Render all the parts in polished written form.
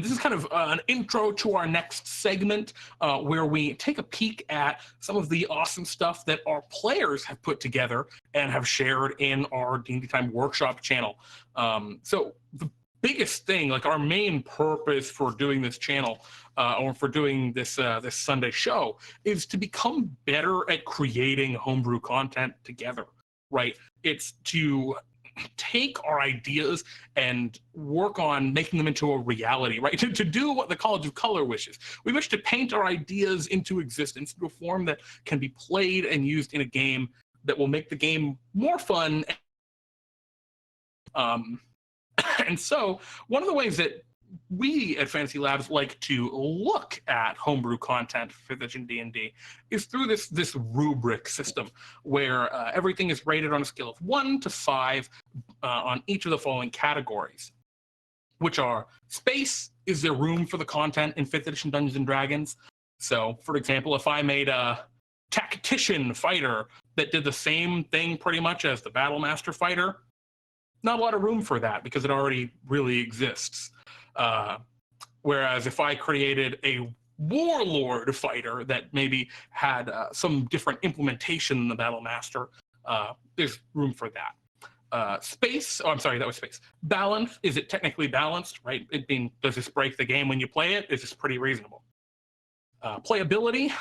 this is kind of an intro to our next segment where we take a peek at some of the awesome stuff that our players have put together and have shared in our D&D Time Workshop channel. So the biggest thing, like our main purpose for doing this channel or for doing this this Sunday show, is to become better at creating homebrew content together, right? It's to take our ideas and work on making them into a reality, right? To do what the College of Color wishes. We wish to paint our ideas into existence into a form that can be played and used in a game that will make the game more fun. And so one of the ways that we at Fantasy Labs like to look at homebrew content for 5th edition D&D is through this rubric system where everything is rated on a scale of 1 to 5 on each of the following categories, which are: space, is there room for the content in 5th edition Dungeons and Dragons? So, for example, if I made a tactician fighter that did the same thing pretty much as the Battlemaster fighter, not a lot of room for that because it already really exists. Whereas if I created a warlord fighter that maybe had some different implementation than the Battlemaster, there's room for that. Space, oh, I'm sorry, that was space. Balance, is it technically balanced, right? It being, does this break the game when you play it? Is this pretty reasonable? Playability,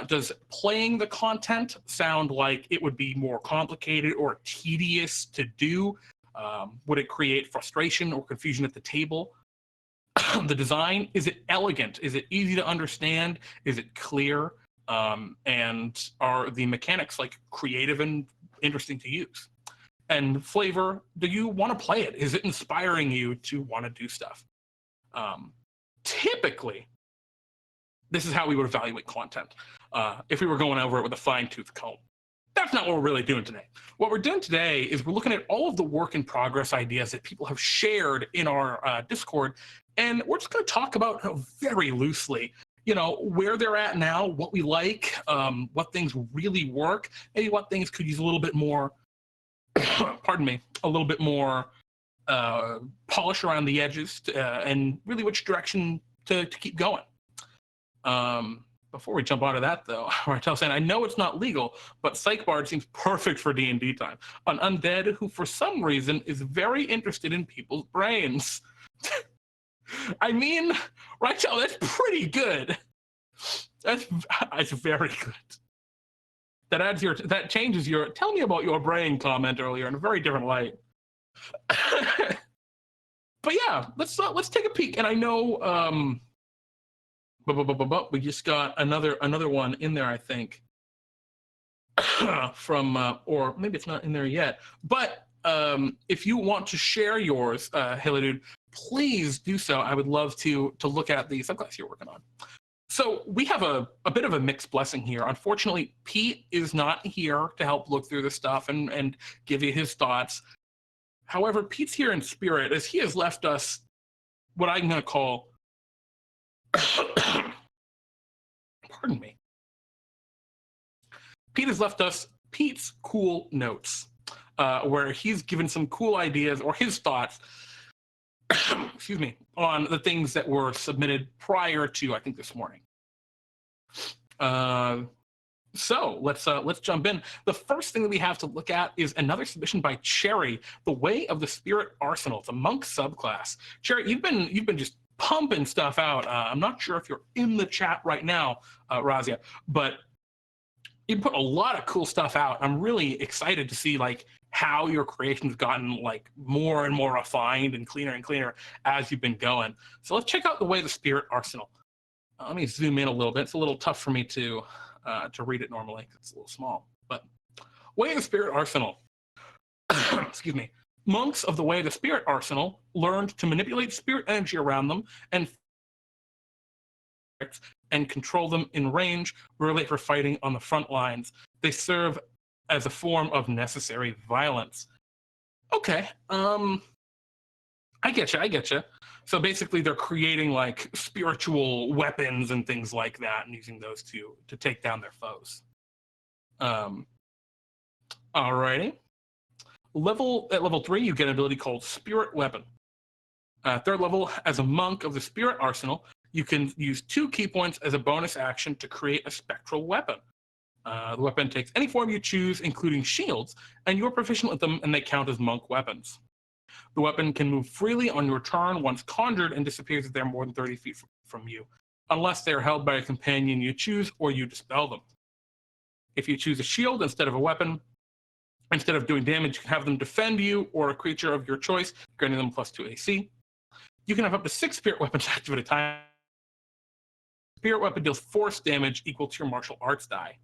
does playing the content sound like it would be more complicated or tedious to do? Would it create frustration or confusion at the table? The design, is it elegant? Is it easy to understand? Is it clear? And are the mechanics like creative and interesting to use? And flavor, do you want to play it? Is it inspiring you to want to do stuff? Typically, this is how we would evaluate content if we were going over it with a fine-tooth comb. That's not what we're really doing today. What we're doing today is we're looking at all of the work in progress ideas that people have shared in our Discord, and we're just going to talk about very loosely, you know, where they're at now, what we like, what things really work, maybe what things could use a little bit more, pardon me, a little bit more polish around the edges, and really which direction to keep going. Before we jump onto that, though, Martel saying, I know it's not legal, but Psych Bard seems perfect for D&D time. An undead who, for some reason, is very interested in people's brains. I mean, Rachel, that's pretty good. That's very good. That changes your "tell me about your brain" comment earlier in a very different light. But yeah, let's take a peek. And I know. We just got another one in there, I think, from or maybe it's not in there yet. But if you want to share yours, Hilladude, please do so. I would love to look at the subclass you're working on. So we have a bit of a mixed blessing here. Unfortunately, Pete is not here to help look through the stuff and give you his thoughts. However, Pete's here in spirit, as he has left us what I'm going to call pardon me. Pete has left us Pete's cool notes, where he's given some cool ideas or his thoughts, excuse me, on the things that were submitted prior to, I think, this morning. So let's jump in. The first thing that we have to look at is another submission by Cherry, The Way of the Spirit Arsenal, the monk subclass. Cherry, you've been just pumping stuff out. I'm not sure if you're in the chat right now, Razia, but you put a lot of cool stuff out. I'm really excited to see like how your creation's gotten like more and more refined and cleaner as you've been going. So let's check out The Way of the Spirit Arsenal. Let me zoom in a little bit. It's a little tough for me to read it normally. It's a little small. But Way of the Spirit Arsenal. Excuse me. Monks of the Way of the Spirit Arsenal learned to manipulate spirit energy around them and control them in range, rarely for fighting on the front lines. They serve as a form of necessary violence. Okay, I get you. So basically they're creating like spiritual weapons and things like that and using those to take down their foes. Alrighty. At level 3, you get an ability called Spirit Weapon. Third level, as a monk of the Spirit Arsenal, you can use 2 key points as a bonus action to create a spectral weapon. The weapon takes any form you choose, including shields, and you're proficient with them, and they count as monk weapons. The weapon can move freely on your turn once conjured and disappears if they're more than 30 feet from you, unless they're held by a companion you choose or you dispel them. If you choose a shield instead of a weapon, instead of doing damage, you can have them defend you or a creature of your choice, granting them +2 AC. You can have up to 6 spirit weapons active at a time. Spirit weapon deals force damage equal to your martial arts die.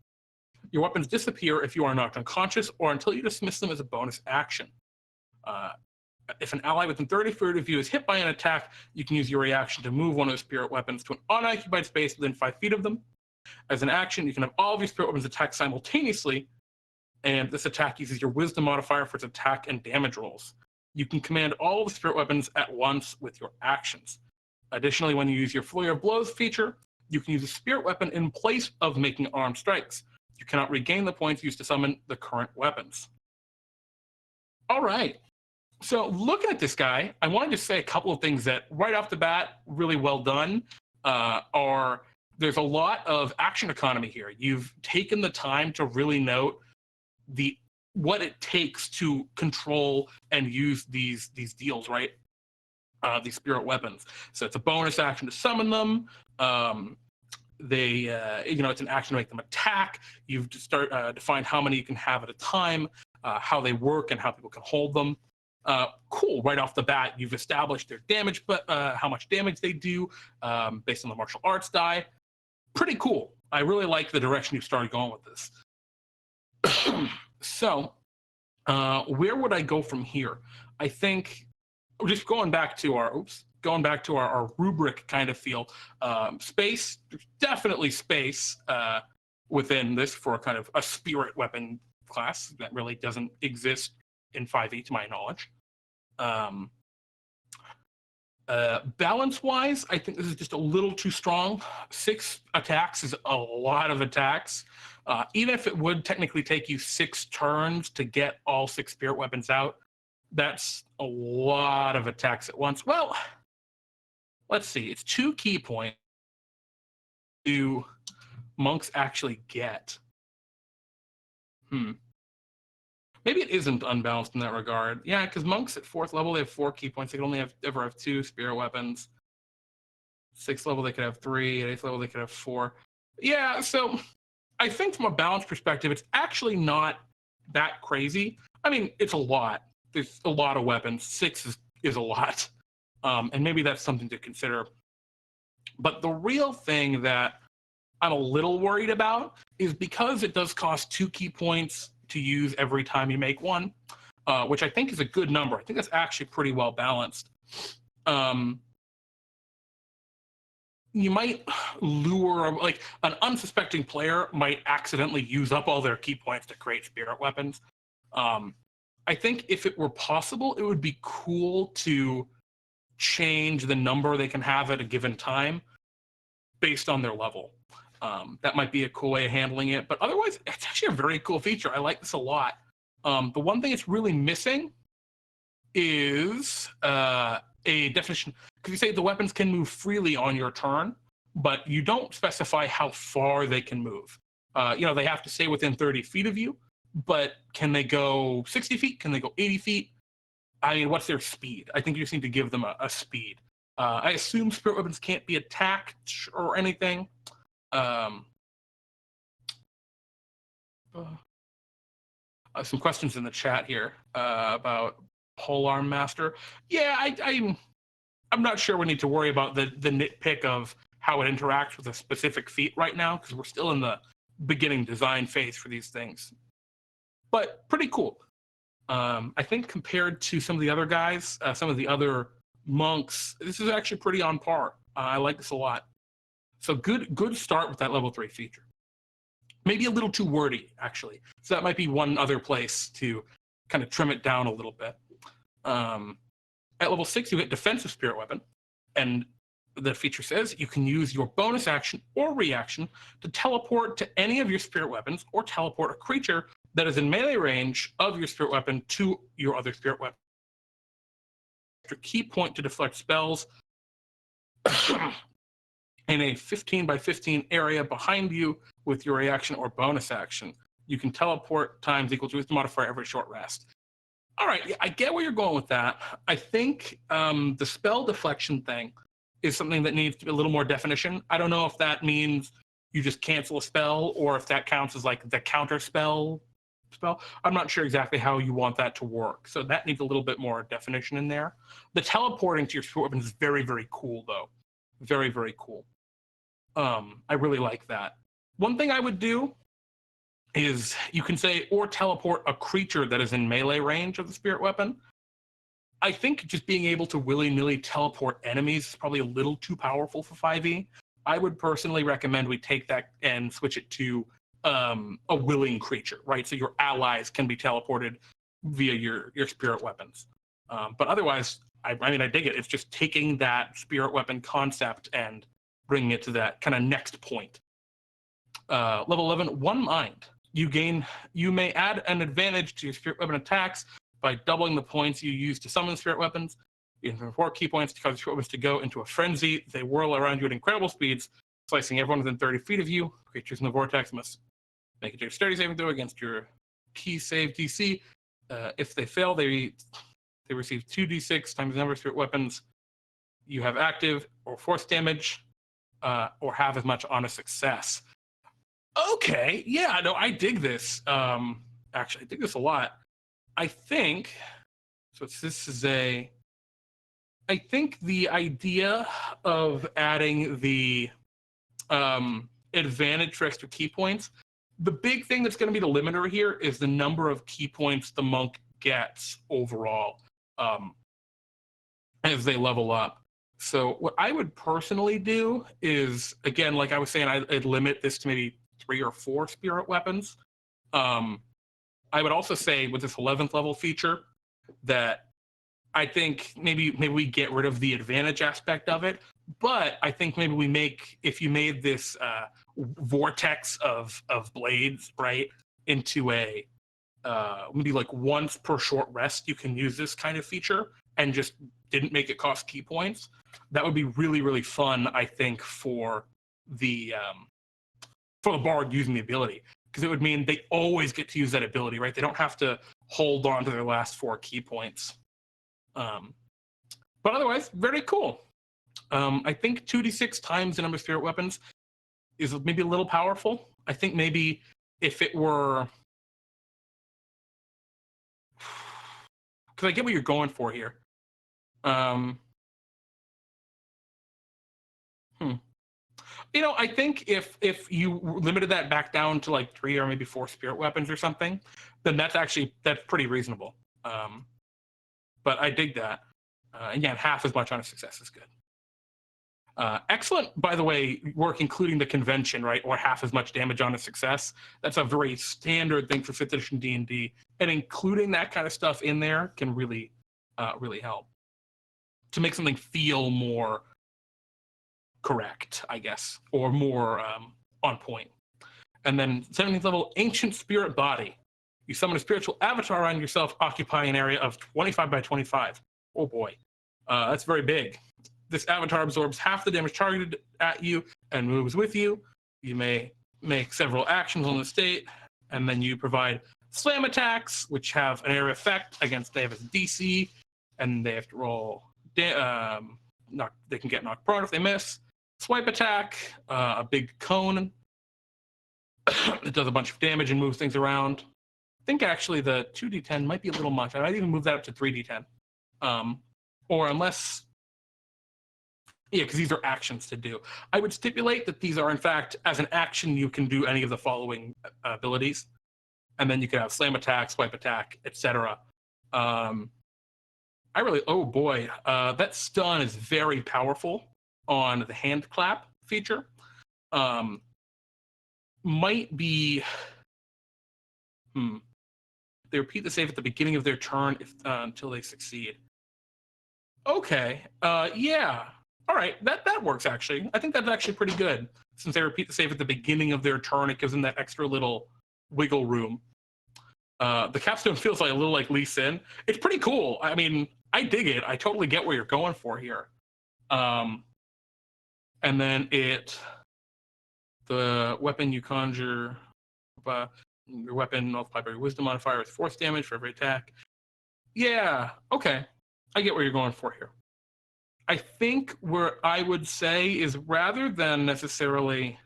Your weapons disappear if you are knocked unconscious or until you dismiss them as a bonus action. If an ally within 30 feet of you is hit by an attack, you can use your reaction to move one of the spirit weapons to an unoccupied space within 5 feet of them. As an action, you can have all of your spirit weapons attack simultaneously, and this attack uses your wisdom modifier for its attack and damage rolls. You can command all of the spirit weapons at once with your actions. Additionally, when you use your Flurry of Blows feature, you can use a spirit weapon in place of making armed strikes. You cannot regain the points used to summon the current weapons. All right. So looking at this guy, I want to just say a couple of things that right off the bat, really well done, are there's a lot of action economy here. You've taken the time to really note what it takes to control and use these deals, right? These spirit weapons. So it's a bonus action to summon them. It's an action to make them attack. You've defined how many you can have at a time, how they work, and how people can hold them. Cool. Right off the bat, you've established their damage, but how much damage they do based on the martial arts die. Pretty cool. I really like the direction you've started going with this. So, where would I go from here? I think just going back to our rubric kind of feel. Space, definitely space within this for kind of a spirit weapon class that really doesn't exist in 5e to my knowledge. Balance-wise, I think this is just a little too strong. 6 attacks is a lot of attacks. Even if it would technically take you 6 turns to get all 6 spirit weapons out, that's a lot of attacks at once. Well, let's see. It's 2 key points do monks actually get. Maybe it isn't unbalanced in that regard. Yeah, because monks at 4th level, they have 4 key points. They can only ever have 2 spirit weapons. 6th level, they could have 3. At 8th level, they could have 4. Yeah, so I think from a balance perspective, it's actually not that crazy. I mean, it's a lot. There's a lot of weapons. 6 is a lot. And maybe that's something to consider. But the real thing that I'm a little worried about is because it does cost 2 key points to use every time you make one, which I think is a good number. I think that's actually pretty well balanced. You might lure, like an unsuspecting player might accidentally use up all their key points to create spirit weapons. I think if it were possible, it would be cool to change the number they can have at a given time based on their level. That might be a cool way of handling it, but otherwise, it's actually a very cool feature. I like this a lot. The one thing it's really missing is a definition, because you say the weapons can move freely on your turn, but you don't specify how far they can move. They have to stay within 30 feet of you, but can they go 60 feet? Can they go 80 feet? I mean, what's their speed? I think you just need to give them a speed. I assume spirit weapons can't be attacked or anything. Some questions in the chat here about Polearm Master. Yeah, I'm not sure we need to worry about the nitpick of how it interacts with a specific feat right now, because we're still in the beginning design phase for these things. But pretty cool. I think compared to some of the other guys, some of the other monks, this is actually pretty on par. I like this a lot. So good start with that level 3 feature. Maybe a little too wordy, actually. So that might be one other place to kind of trim it down a little bit. At level 6, you get Defensive Spirit Weapon. And the feature says you can use your bonus action or reaction to teleport to any of your spirit weapons or teleport a creature that is in melee range of your spirit weapon to your other spirit weapon. key point to deflect spells in a 15 by 15 area behind you with your reaction or bonus action. You can teleport times equal to its modifier every short rest. All right, yeah, I get where you're going with that. I think the spell deflection thing is something that needs to be a little more definition. I don't know if that means you just cancel a spell or if that counts as like the counter spell. I'm not sure exactly how you want that to work. So that needs a little bit more definition in there. The teleporting to your spirit weapon is very, very cool, though. Very, very cool. I really like that. One thing I would do is you can say, or teleport a creature that is in melee range of the spirit weapon. I think just being able to willy-nilly teleport enemies is probably a little too powerful for 5e. I would personally recommend we take that and switch it to a willing creature, right? So your allies can be teleported via your spirit weapons. But otherwise, I mean, I dig it. It's just taking that spirit weapon concept and bringing it to that kind of next point. Level 11, One Mind. You may add an advantage to your spirit weapon attacks by doubling the points you use to summon spirit weapons. You can 4 key points to cause spirit weapons to go into a frenzy. They whirl around you at incredible speeds, slicing everyone within 30 feet of you. Creatures in the vortex must make a dexterity saving throw against your key save DC. If they fail, they receive 2d6 times the number of spirit weapons you have active, or force damage, or have as much on a success. Okay, yeah, no, I dig this. Actually, I dig this a lot. I think, I think the idea of adding the advantage for extra key points, the big thing that's going to be the limiter here is the number of key points the monk gets overall as they level up. So what I would personally do is, again, like I was saying, I'd limit this to maybe 3 or 4 spirit weapons. I would also say with this 11th level feature that I think maybe we get rid of the advantage aspect of it, but I think maybe we make, if you made this vortex of blades, right, into a maybe like once per short rest you can use this kind of feature and just didn't make it cost key points, that would be really, really fun, I think, for the bard using the ability, because it would mean they always get to use that ability, right? They don't have to hold on to their last 4 key points. But otherwise, very cool. I think 2d6 times the number of spirit weapons is maybe a little powerful. I think maybe if it were, because I get what you're going for here. You know, I think if you limited that back down to like 3 or maybe 4 spirit weapons or something, then that's pretty reasonable. But I dig that. Again, half as much on a success is good. Excellent, by the way, work including the convention, right? Or half as much damage on a success. That's a very standard thing for 5th edition D&D. And including that kind of stuff in there can really, really help to make something feel more correct, I guess, or more on point. And then 17th level, Ancient Spirit Body. You summon a spiritual avatar on yourself, occupying an area of 25 by 25. Oh boy, that's very big. This avatar absorbs half the damage targeted at you and moves with you. You may make several actions on the state, and then you provide slam attacks, which have an area effect against they have a DC, and they have to roll. They can get knocked prone if they miss. Swipe attack, a big cone. It does a bunch of damage and moves things around. I think actually the 2d10 might be a little much. I might even move that up to 3d10. Or unless, yeah, because these are actions to do. I would stipulate that these are, in fact, as an action, you can do any of the following abilities. And then you can have slam attack, swipe attack, etc. Oh boy, that stun is very powerful on the hand clap feature. Might be, they repeat the save at the beginning of their turn until they succeed. Okay, yeah. All right, that works actually. I think that's actually pretty good. Since they repeat the save at the beginning of their turn, it gives them that extra little wiggle room. The capstone feels like a little like Lee Sin. It's pretty cool. I mean, I dig it. I totally get where you're going for here. Um, and then the weapon you conjure, your weapon multiplied by your wisdom modifier with force damage for every attack. Yeah, okay. I get where you're going for here. I think where I would say is rather than necessarily,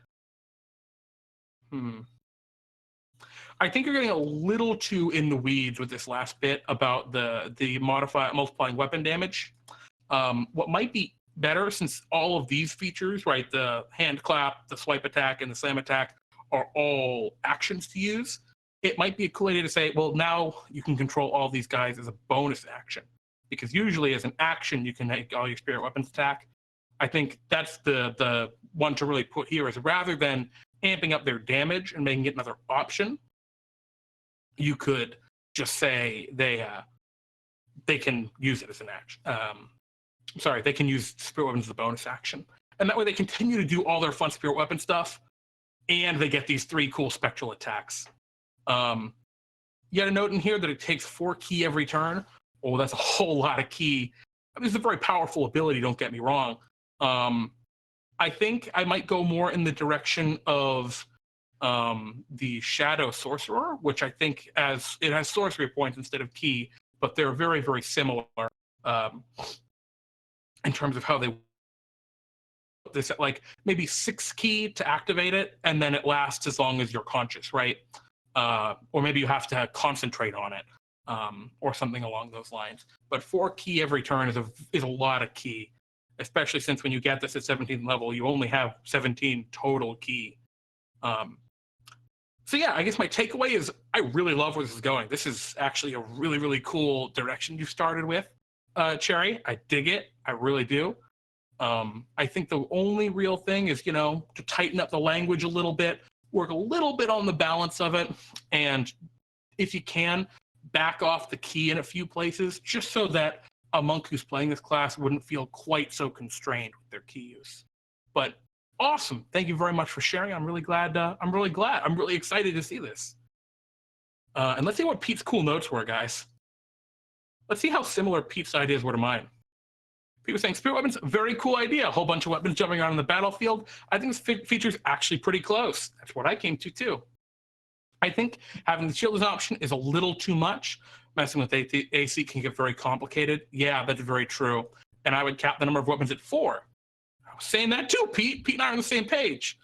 I think you're getting a little too in the weeds with this last bit about the multiplying weapon damage. What might be better, since all of these features, right, the hand clap, the swipe attack, and the slam attack are all actions to use, it might be a cool idea to say, well, now you can control all these guys as a bonus action. Because usually as an action, you can make all your spirit weapons attack. I think that's the one to really put here, is rather than amping up their damage and making it another option, you could just say they can use it as an action. Sorry, they can use spirit weapons as a bonus action. And that way they continue to do all their fun spirit weapon stuff, and they get these 3 cool spectral attacks. You had a note in here that it takes 4 ki every turn. Oh, that's a whole lot of ki. I mean, it's a very powerful ability, don't get me wrong. I think I might go more in the direction of the Shadow Sorcerer, which I think it has sorcery points instead of ki, but they're very, very similar in terms of how they this at like maybe 6 ki to activate it, and then it lasts as long as you're conscious, right? Or maybe you have to concentrate on it, or something along those lines. But 4 ki every turn is a lot of ki, especially since when you get this at 17th level, you only have 17 total ki. So yeah, I guess my takeaway is I really love where this is going. This is actually a really, really cool direction you started with, Cherry. I dig it. I really do. I think the only real thing is, to tighten up the language a little bit, work a little bit on the balance of it, and if you can, back off the ki in a few places, just so that a monk who's playing this class wouldn't feel quite so constrained with their ki use. But awesome. Thank you very much for sharing. I'm really glad. I'm really excited to see this. And let's see what Pete's cool notes were, guys. Let's see how similar Pete's ideas were to mine. Pete was saying, spirit weapons, very cool idea. A whole bunch of weapons jumping around on the battlefield. I think this feature's actually pretty close. That's what I came to, too. I think having the shield as an option is a little too much. Messing with AC can get very complicated. Yeah, that's very true. And I would cap the number of weapons at 4. I was saying that too, Pete. Pete and I are on the same page.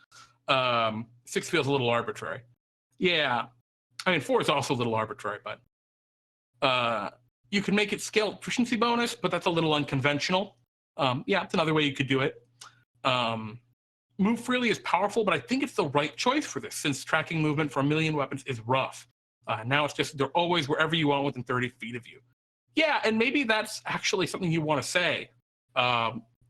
6 feels a little arbitrary. Yeah. I mean, 4 is also a little arbitrary, but you can make it scale proficiency bonus, but that's a little unconventional. Yeah, it's another way you could do it. Move freely is powerful, but I think it's the right choice for this, since tracking movement for 1,000,000 weapons is rough. Now it's just they're always wherever you want within 30 feet of you. Yeah, and maybe that's actually something you want to say.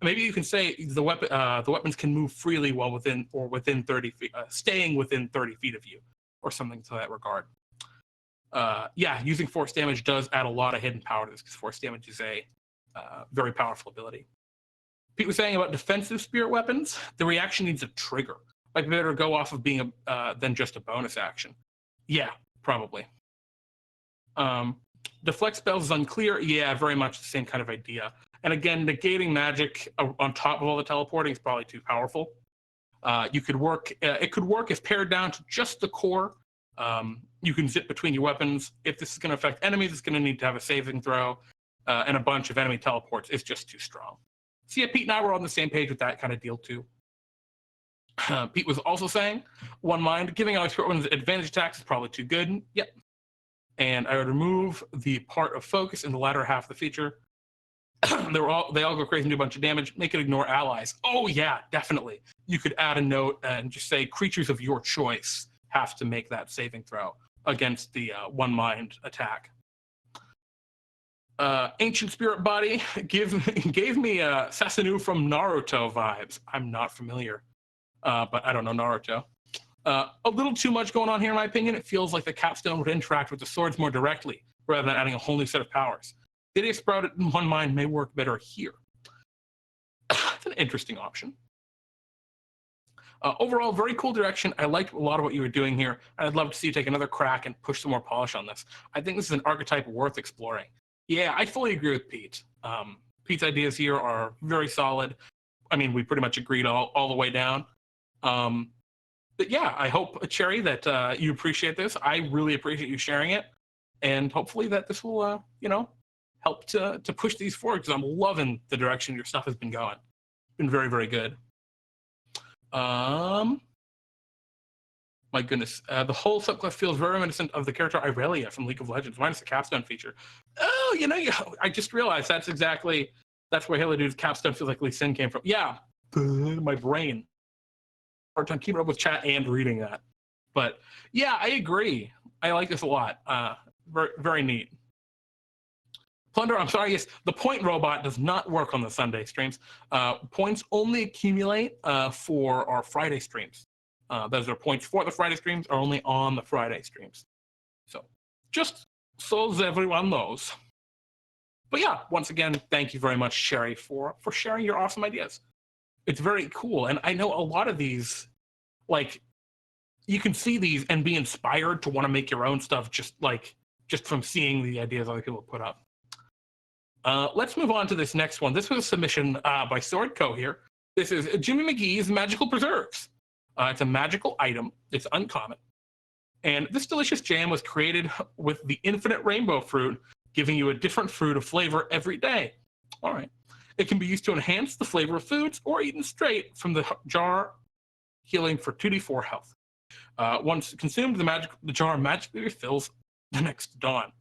Maybe you can say the weapons can move freely while within 30 feet, staying within 30 feet of you, or something to that regard. Yeah, using force damage does add a lot of hidden power to this, because force damage is a very powerful ability. Pete was saying about defensive spirit weapons, the reaction needs a trigger. Like, better go off of being than just a bonus action. Yeah, probably. Deflect spells is unclear. Yeah, very much the same kind of idea. And again, negating magic on top of all the teleporting is probably too powerful. It could work if pared down to just the core. You can zip between your weapons. If this is going to affect enemies, it's going to need to have a saving throw, and a bunch of enemy teleports. It's just too strong. So yeah, Pete and I were on the same page with that kind of deal too. Pete was also saying, one mind, giving out spirit weapons advantage attacks is probably too good. Yep. And I would remove the part of focus in the latter half of the feature. They all go crazy and do a bunch of damage. Make it ignore allies. Oh yeah, definitely. You could add a note and just say creatures of your choice have to make that saving throw against the one mind attack. Ancient Spirit Body gave me Sasunu from Naruto vibes. I'm not familiar, but I don't know Naruto. A little too much going on here, in my opinion. It feels like the capstone would interact with the swords more directly, rather than adding a whole new set of powers. The idea sprouted in one mind may work better here. It's an interesting option. Overall, very cool direction. I liked a lot of what you were doing here. I'd love to see you take another crack and push some more polish on this. I think this is an archetype worth exploring. Yeah, I fully agree with Pete. Pete's ideas here are very solid. I mean, we pretty much agreed all the way down. Um, but yeah, I hope, Cherry, that you appreciate this. I really appreciate you sharing it, and hopefully that this will, help to push these forward because I'm loving the direction your stuff has been going. It's been very, very good. Um, my goodness, the whole subclass feels very reminiscent of the character Irelia from League of Legends, minus the capstone feature. Oh, I just realized that's where Halo Dude's capstone feels like Lee Sin came from. Yeah, my brain. Hard time keeping up with chat and reading that. But yeah, I agree. I like this a lot. Very, very neat. Plunder, I'm sorry, yes, the point robot does not work on the Sunday streams. Points only accumulate for our Friday streams. Those are points for the Friday streams are only on the Friday streams. So just so everyone knows. But yeah, once again, thank you very much, Sherry, for sharing your awesome ideas. It's very cool. And I know a lot of these, like, you can see these and be inspired to want to make your own stuff just from seeing the ideas other people put up. Let's move on to this next one. This was a submission by Swordco here. This is Jimmy McGee's Magical Preserves. It's a magical item. It's uncommon. And this delicious jam was created with the infinite rainbow fruit, giving you a different fruit of flavor every day. All right. It can be used to enhance the flavor of foods or eaten straight from the jar, healing for 2d4 health. Once consumed, the jar magically refills the next dawn.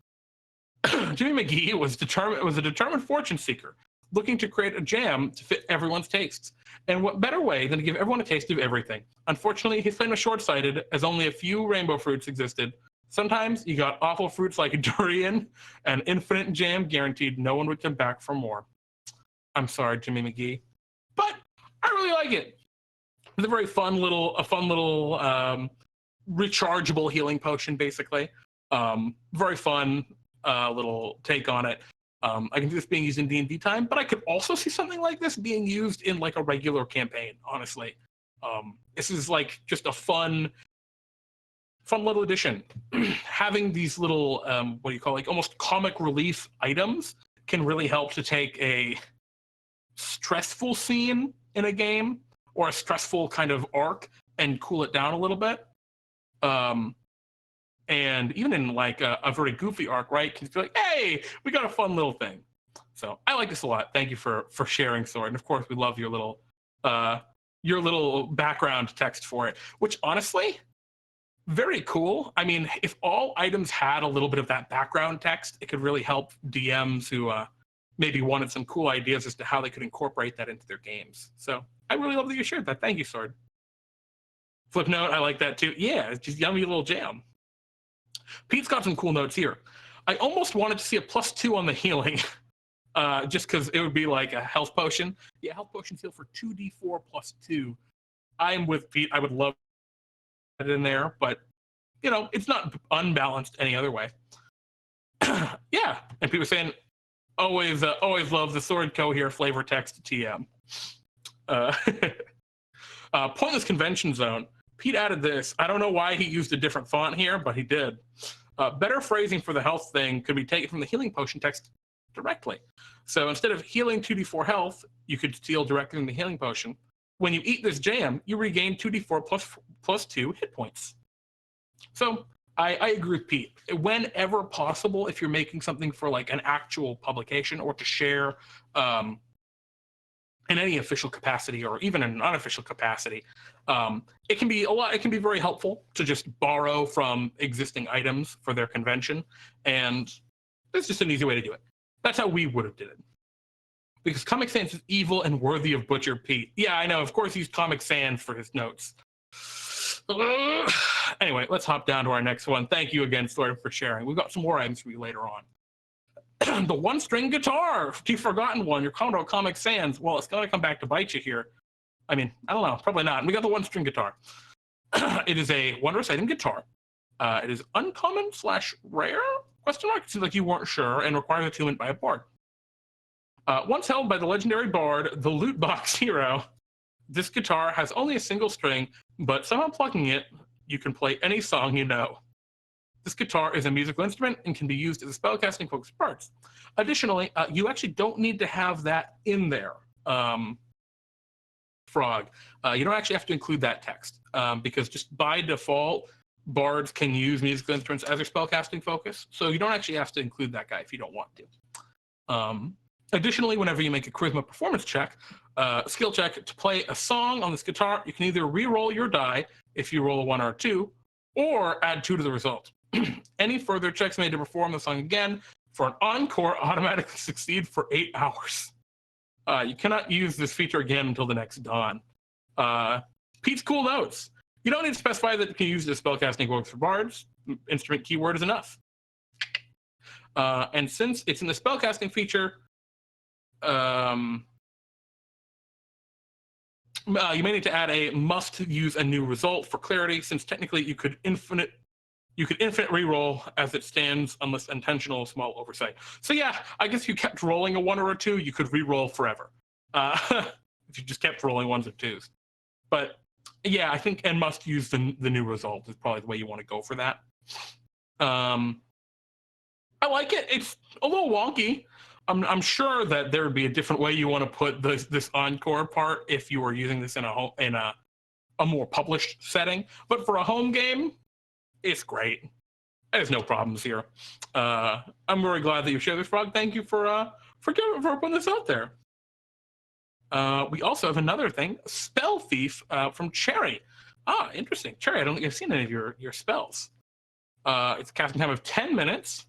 Jimmy McGee was a determined fortune seeker, looking to create a jam to fit everyone's tastes. And what better way than to give everyone a taste of everything? Unfortunately, his plan was short-sighted, as only a few rainbow fruits existed. Sometimes you got awful fruits like durian, and infinite jam guaranteed no one would come back for more. I'm sorry, Jimmy McGee, but I really like it. It's a very fun little rechargeable healing potion, basically. Very fun little take on it. I can see this being used in D&D time, but I could also see something like this being used in like a regular campaign, honestly. This is like just a fun little addition. Having these little, what do you call, like almost comic relief items can really help to take a stressful scene in a game or a stressful kind of arc and cool it down a little bit. And even in like a very goofy arc, right? Can feel like, hey, we got a fun little thing. So I like this a lot. Thank you for sharing, Sword. And of course, we love your little background text for it, which honestly, very cool. I mean, if all items had a little bit of that background text, it could really help DMs who maybe wanted some cool ideas as to how they could incorporate that into their games. So I really love that you shared that. Thank you, Sword. Flip note, I like that too. Yeah, it's just yummy little jam. Pete's got some cool notes here. I almost wanted to see a +2 on the healing, just because it would be like a health potion. Yeah, health potions heal for 2d4 +2. I'm with Pete. I would love it in there, but it's not unbalanced any other way. Yeah, and Pete was saying, always love the Swordco here flavor text TM. Pointless Convention Zone. Pete added this. I don't know why he used a different font here, but he did. Better phrasing for the health thing could be taken from the healing potion text directly. So instead of healing 2d4 health, you could heal directly from the healing potion. When you eat this jam, you regain 2d4 plus 2 hit points. So I agree with Pete. Whenever possible, if you're making something for like an actual publication or to share in any official capacity or even in an unofficial capacity, it can be very helpful to just borrow from existing items for their convention, and it's just an easy way to do it. That's how we would have did it. Because Comic Sans is evil and worthy of Butcher Pete. Yeah, I know, of course he used Comic Sans for his notes. Anyway, let's hop down to our next one. Thank you again, Sword, for sharing. We've got some more items for you later on. The one-string guitar, the forgotten one. You're calling out Comic Sans. Well, it's gonna come back to bite you here. I mean, I don't know, probably not. We got the one-string guitar. It is a wondrous item guitar. It is uncommon / rare? Question mark. It seems like you weren't sure and requires attunement by a bard. Once held by the legendary bard, the Loot Box Hero, this guitar has only a single string, but somehow plucking it, you can play any song you know. This guitar is a musical instrument and can be used as a spellcasting focused parts. Additionally, you actually don't need to have that in there, Frog. You don't actually have to include that text because just by default, bards can use musical instruments as their spellcasting focus. So you don't actually have to include that guy if you don't want to. Additionally, whenever you make a charisma performance check, skill check to play a song on this guitar, you can either re-roll your die if you roll a 1 or a 2, or add 2 to the result. Any further checks made to perform the song again for an encore automatically succeed for 8 hours. You cannot use this feature again until the next dawn. Pete's cool notes. You don't need to specify that you can use the spellcasting works for bards. Instrument keyword is enough. And since it's in the spellcasting feature, you may need to add a must use a new result for clarity, since technically you could infinite reroll as it stands unless intentional small oversight. So yeah, I guess if you kept rolling a 1 or a 2, you could reroll forever. If you just kept rolling 1s or 2s. But yeah, I think and must use the new result is probably the way you want to go for that. I like it. It's a little wonky. I'm sure that there would be a different way you want to put this encore part if you were using this in a more published setting. But for a home game, it's great. There's no problems here. I'm very glad that you shared this, Frog. Thank you for putting this out there. We also have another thing, Spell Thief from Cherry. Ah, interesting. Cherry, I don't think I've seen any of your spells. It's a casting time of 10 minutes.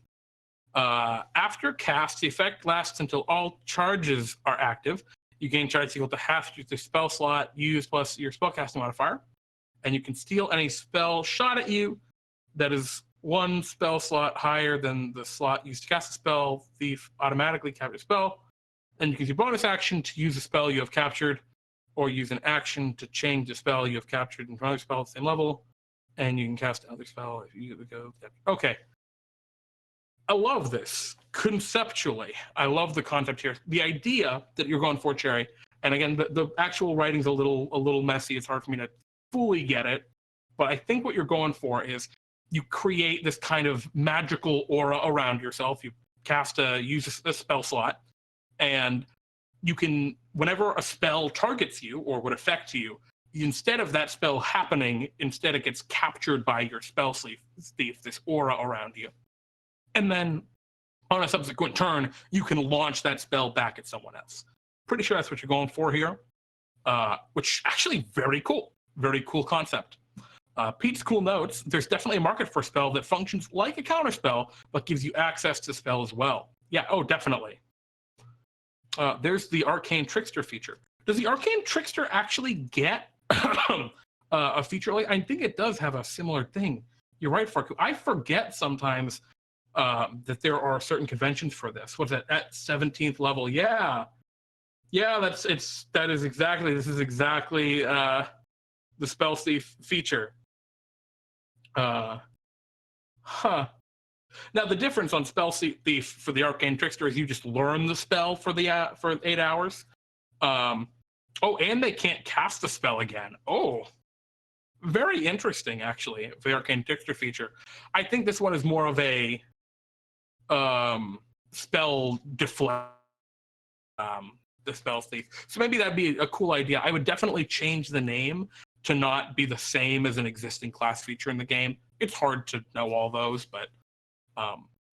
After cast, the effect lasts until all charges are active. You gain charges equal to half the spell slot used plus your spellcasting modifier. And you can steal any spell shot at you that is 1 spell slot higher than the slot used to cast a spell. Thief automatically captures a spell. And you can use your bonus action to use a spell you have captured, or use an action to change the spell you have captured into another spell at the same level. And you can cast another spell if you go. Okay. I love this conceptually. I love the concept here. The idea that you're going for, Cherry, and again, the actual writing's a little messy. It's hard for me to fully get it, but I think what you're going for is you create this kind of magical aura around yourself. You use a spell slot, and you can, whenever a spell targets you or would affect you, instead of that spell happening, instead it gets captured by your spell thief, this aura around you. And then on a subsequent turn, you can launch that spell back at someone else. Pretty sure that's what you're going for here, which actually very cool concept. Pete's cool notes, there's definitely a market for a spell that functions like a counterspell, but gives you access to spell as well. Yeah, oh, definitely. There's the Arcane Trickster feature. Does the Arcane Trickster actually get a feature? Like, I think it does have a similar thing. You're right, Farku. I forget sometimes that there are certain conventions for this. What's that, at 17th level? Yeah, this is exactly the Spell Thief feature. Now the difference on Spell Thief for the Arcane Trickster is you just learn the spell for 8 hours. Oh, and they can't cast the spell again. Oh, very interesting actually for the Arcane Trickster feature. I think this one is more of a spell deflect, the Spell Thief. So maybe that'd be a cool idea. I would definitely change the name to not be the same as an existing class feature in the game. It's hard to know all those, but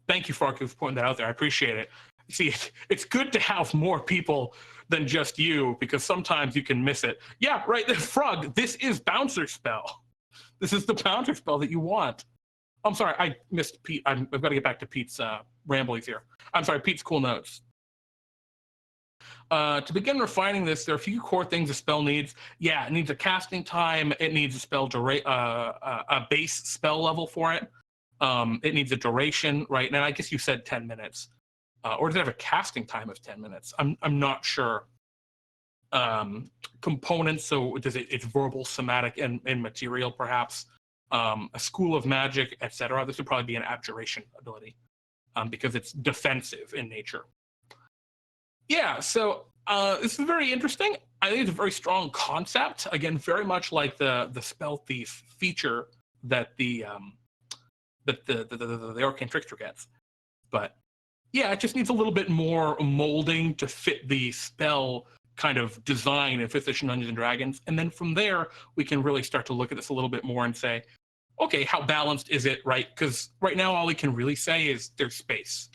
thank you, Farku, for pointing that out there. I appreciate it. See, it's good to have more people than just you, because sometimes you can miss it. Yeah, right, the Frog, this is Bouncer Spell. This is the Bouncer Spell that you want. I'm sorry, I missed Pete. I've got to get back to Pete's ramblings here. I'm sorry, Pete's cool notes. To begin refining this, there are a few core things a spell needs. Yeah, it needs a casting time. It needs a spell a base spell level for it. It needs a duration, right? And I guess you said 10 minutes. Or does it have a casting time of 10 minutes? I'm not sure. Components, so it's verbal, somatic, and material, perhaps. A school of magic, etc. This would probably be an abjuration ability because it's defensive in nature. Yeah, so this is very interesting. I think it's a very strong concept. Again, very much like the Spell Thief feature that the that the Arcane Trickster gets. But yeah, it just needs a little bit more molding to fit the spell kind of design in 5th edition Dungeons and Dragons. And then from there, we can really start to look at this a little bit more and say, okay, how balanced is it, right? Because right now, all we can really say is there's space.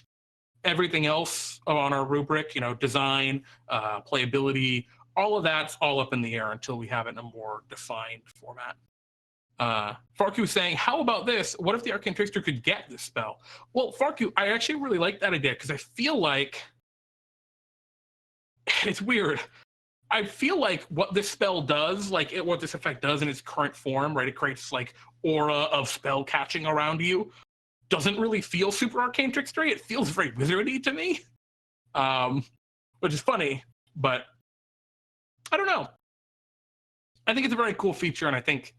Everything else on our rubric, design, playability, all of that's all up in the air until we have it in a more defined format. Farku was saying, how about this? What if the Arcane Trickster could get this spell? Well, Farku, I actually really like that idea because I feel like it's weird. I feel like what this spell does, what this effect does in its current form, right? It creates like aura of spell catching around you. Doesn't really feel super Arcane Trickstery. It feels very wizardy to me, which is funny, but I don't know. I think it's a very cool feature, and I think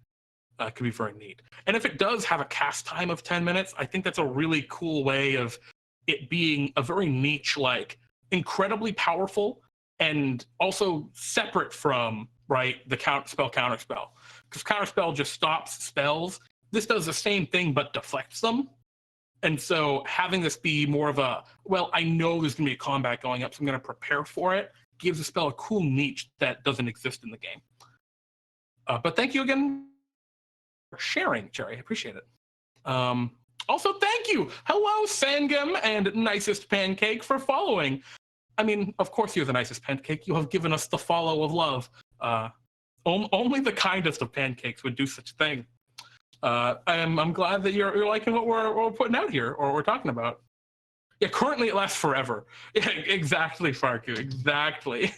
it could be very neat. And if it does have a cast time of 10 minutes, I think that's a really cool way of it being a very niche, incredibly powerful, and also separate from, right, the spell counterspell. Because counterspell just stops spells. This does the same thing, but deflects them. And so having this be more of a, well, I know there's going to be a combat going up, so I'm going to prepare for it, gives the spell a cool niche that doesn't exist in the game. But thank you again for sharing, Cherry. I appreciate it. Also, thank you. Hello, Sangam and Nicest Pancake for following. I mean, of course you're the nicest pancake. You have given us the follow of love. Only the kindest of pancakes would do such a thing. I'm glad that you're liking what we're putting out here, or we're talking about. Yeah, currently it lasts forever. Yeah, exactly, Farku, exactly.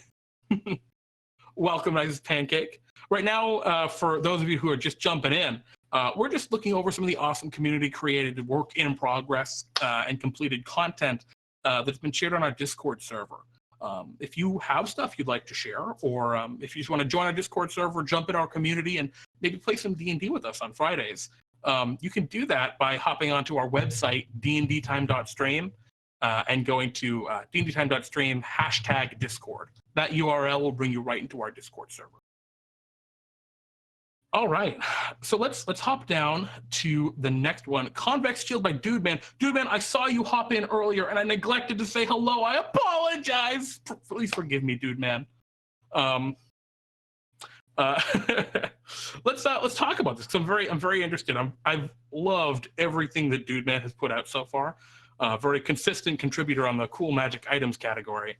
Welcome, Nicest Pancake. Right now, for those of you who are just jumping in, we're just looking over some of the awesome community-created work in progress and completed content that's been shared on our Discord server. If you have stuff you'd like to share, or if you just want to join our Discord server, jump in our community, and maybe play some D&D with us on Fridays, you can do that by hopping onto our website, dndtime.stream, and going to dndtime.stream #Discord. That URL will bring you right into our Discord server. All right, so let's hop down to the next one. Convex Shield by Dude Man. Dude Man, I saw you hop in earlier and I neglected to say hello. I apologize. Please forgive me, Dude Man. Let's talk about this because I'm very interested. I've loved everything that Dude Man has put out so far. Very consistent contributor on the cool magic items category.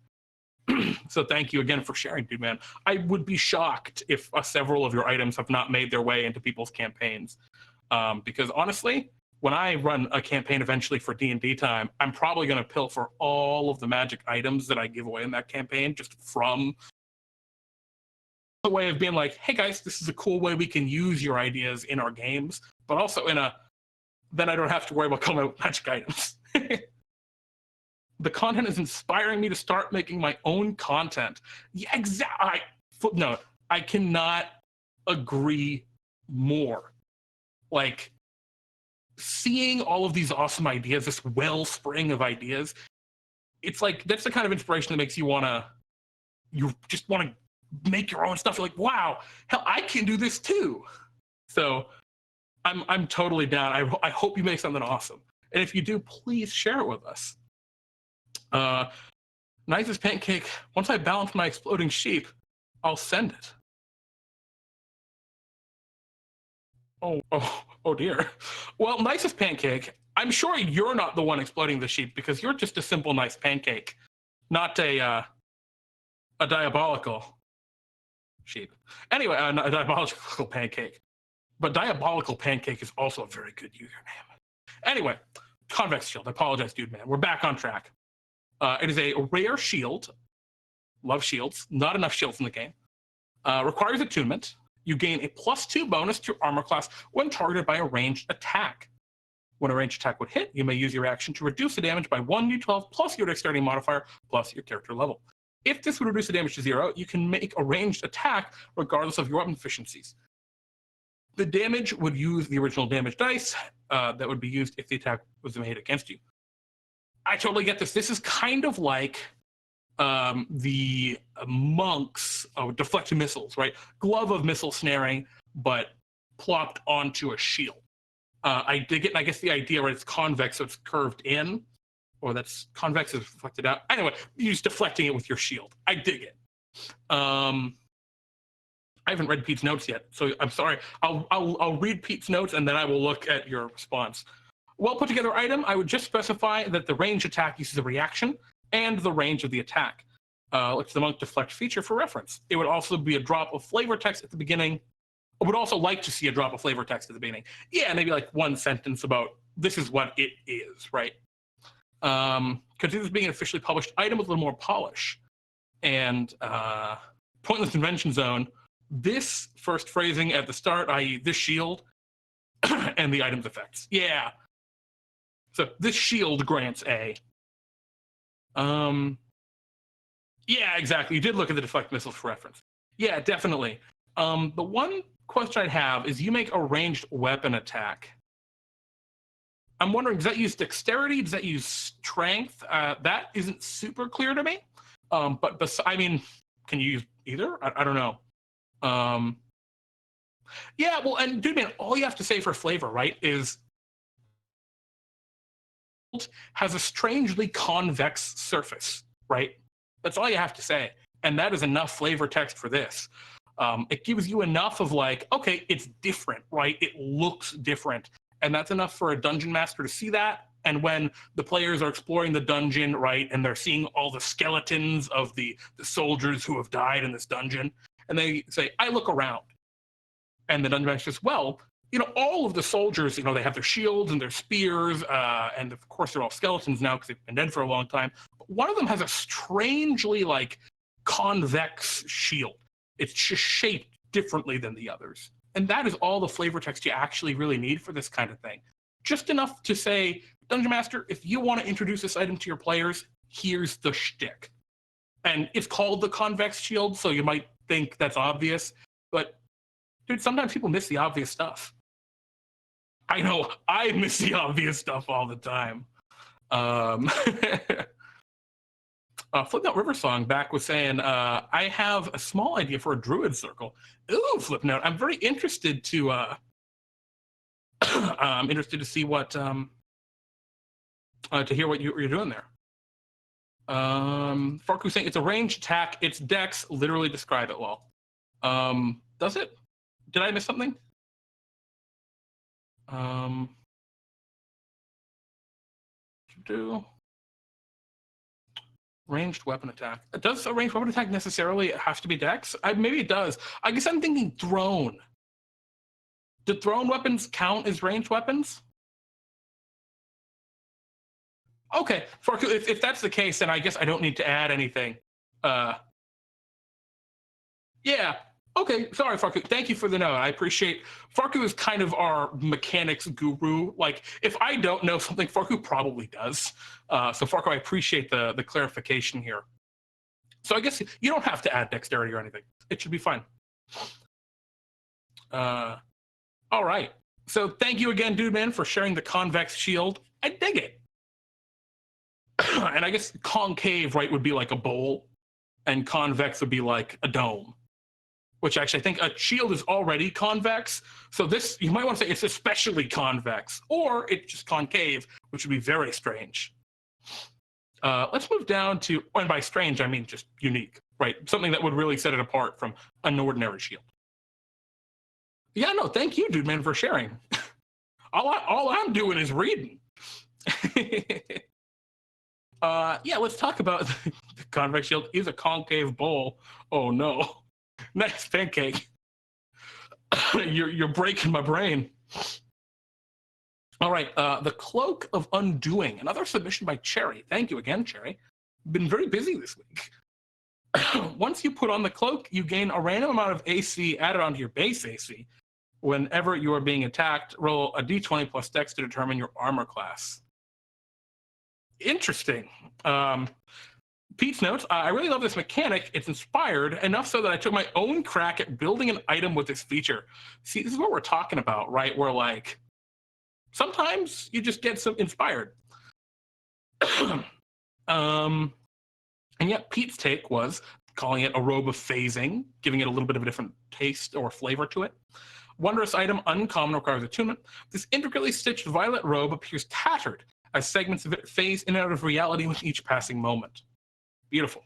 So thank you again for sharing, Dude Man. I would be shocked if several of your items have not made their way into people's campaigns. Because honestly, when I run a campaign eventually for D&D time, I'm probably going to pilfer all of the magic items that I give away in that campaign just from a way of being like, hey guys, this is a cool way we can use your ideas in our games, but also then I don't have to worry about coming out with magic items. The content is inspiring me to start making my own content. Yeah, exactly. Footnote, I cannot agree more. Like, seeing all of these awesome ideas, this wellspring of ideas, it's like, that's the kind of inspiration that makes you just want to make your own stuff. You're like, wow, hell, I can do this too. So I'm totally down. I hope you make something awesome. And if you do, please share it with us. Nicest Pancake, once I balance my exploding sheep, I'll send it. Oh dear. Well, Nicest Pancake, I'm sure you're not the one exploding the sheep because you're just a simple nice pancake, not a diabolical sheep. Anyway, a diabolical pancake. But Diabolical Pancake is also a very good username. Anyway, Convex Shield. I apologize, Dude Man. We're back on track. It is a rare shield. Love shields. Not enough shields in the game. Requires attunement. You gain a +2 bonus to your armor class when targeted by a ranged attack. When a ranged attack would hit, you may use your action to reduce the damage by 1d12 plus your dexterity modifier plus your character level. If this would reduce the damage to 0, you can make a ranged attack regardless of your weapon efficiencies. The damage would use the original damage dice that would be used if the attack was made against you. I totally get this. This is kind of like the monks deflected missiles, right? Glove of missile snaring, but plopped onto a shield. I dig it, and I guess the idea, right, it's convex, so it's curved in, or that's convex is reflected out. Anyway, you use deflecting it with your shield. I dig it. I haven't read Pete's notes yet, so I'm sorry. I'll read Pete's notes and then I will look at your response. Well put together item. I would just specify that the range attack uses a reaction and the range of the attack. It's the monk deflect feature for reference. It would also be a drop of flavor text at the beginning. I would also like to see a drop of flavor text at the beginning. Yeah, maybe like one sentence about this is what it is, right? Because this being an officially published item with a little more polish. And pointless invention zone. This first phrasing at the start, i.e. this shield, and the item's effects. Yeah. So this shield grants A. Yeah, exactly. You did look at the deflect missiles for reference. Yeah, definitely. The one question I'd have is you make a ranged weapon attack. I'm wondering, does that use dexterity? Does that use strength? That isn't super clear to me. But I mean, can you use either? I don't know. Yeah, well, and dude, man, all you have to say for flavor, right, is has a strangely convex surface, right? That's all you have to say, and that is enough flavor text for this. It gives you enough of like, okay, it's different, right? It looks different, and that's enough for a dungeon master to see that. And when the players are exploring the dungeon, right, and they're seeing all the skeletons of the soldiers who have died in this dungeon, and they say, I look around. And the dungeon master says, well, you know, all of the soldiers, you know, they have their shields and their spears, and of course they're all skeletons now because they've been dead for a long time. But one of them has a strangely like convex shield. It's just shaped differently than the others. And that is all the flavor text you actually really need for this kind of thing. Just enough to say, Dungeon Master, if you want to introduce this item to your players, here's the shtick. And it's called the convex shield, so you might think that's obvious, but dude, sometimes people miss the obvious stuff. I know, I miss the obvious stuff all the time. Flipnote River Song back was saying, I have a small idea for a druid circle. Ooh, Flipnote, I'm very interested to I'm interested to see what to hear what you're doing there. Farku saying it's a ranged attack. It's dex. Literally describe it well. Does it? Did I miss something? Do ranged weapon attack. Does a ranged weapon attack necessarily have to be dex? Maybe it does. I guess I'm thinking thrown. Do thrown weapons count as ranged weapons? Okay, Farku, if that's the case, then I guess I don't need to add anything. Yeah. Okay, sorry, Farku. Thank you for the note. I appreciate. Farku is kind of our mechanics guru. Like, if I don't know something, Farku probably does. So, Farku, I appreciate the clarification here. So, I guess you don't have to add dexterity or anything. It should be fine. All right. So, thank you again, Dude Man, for sharing the convex shield. I dig it. And I guess concave, right, would be like a bowl, and convex would be like a dome. Which actually I think a shield is already convex. So this, you might want to say it's especially convex, or it's just concave, which would be very strange. Let's move down to, and by strange, I mean just unique, right? Something that would really set it apart from an ordinary shield. Yeah, no, thank you, Dude Man, for sharing. all I'm doing is reading. Yeah, let's talk about the convex shield is a concave bowl. Oh no. Nice pancake. You're breaking my brain. All right, the Cloak of Undoing, another submission by Cherry. Thank you again, Cherry. Been very busy this week. Once you put on the cloak, you gain a random amount of AC added onto your base AC. Whenever you are being attacked, roll a d20 plus dex to determine your armor class. Interesting. Pete's notes, I really love this mechanic. It's inspired enough so that I took my own crack at building an item with this feature. See, this is what we're talking about, right? Where like, sometimes you just get some inspired. And yet Pete's take was, calling it a robe of phasing, giving it a little bit of a different taste or flavor to it. Wondrous item, uncommon, requires attunement. This intricately stitched violet robe appears tattered as segments of it phase in and out of reality with each passing moment. Beautiful.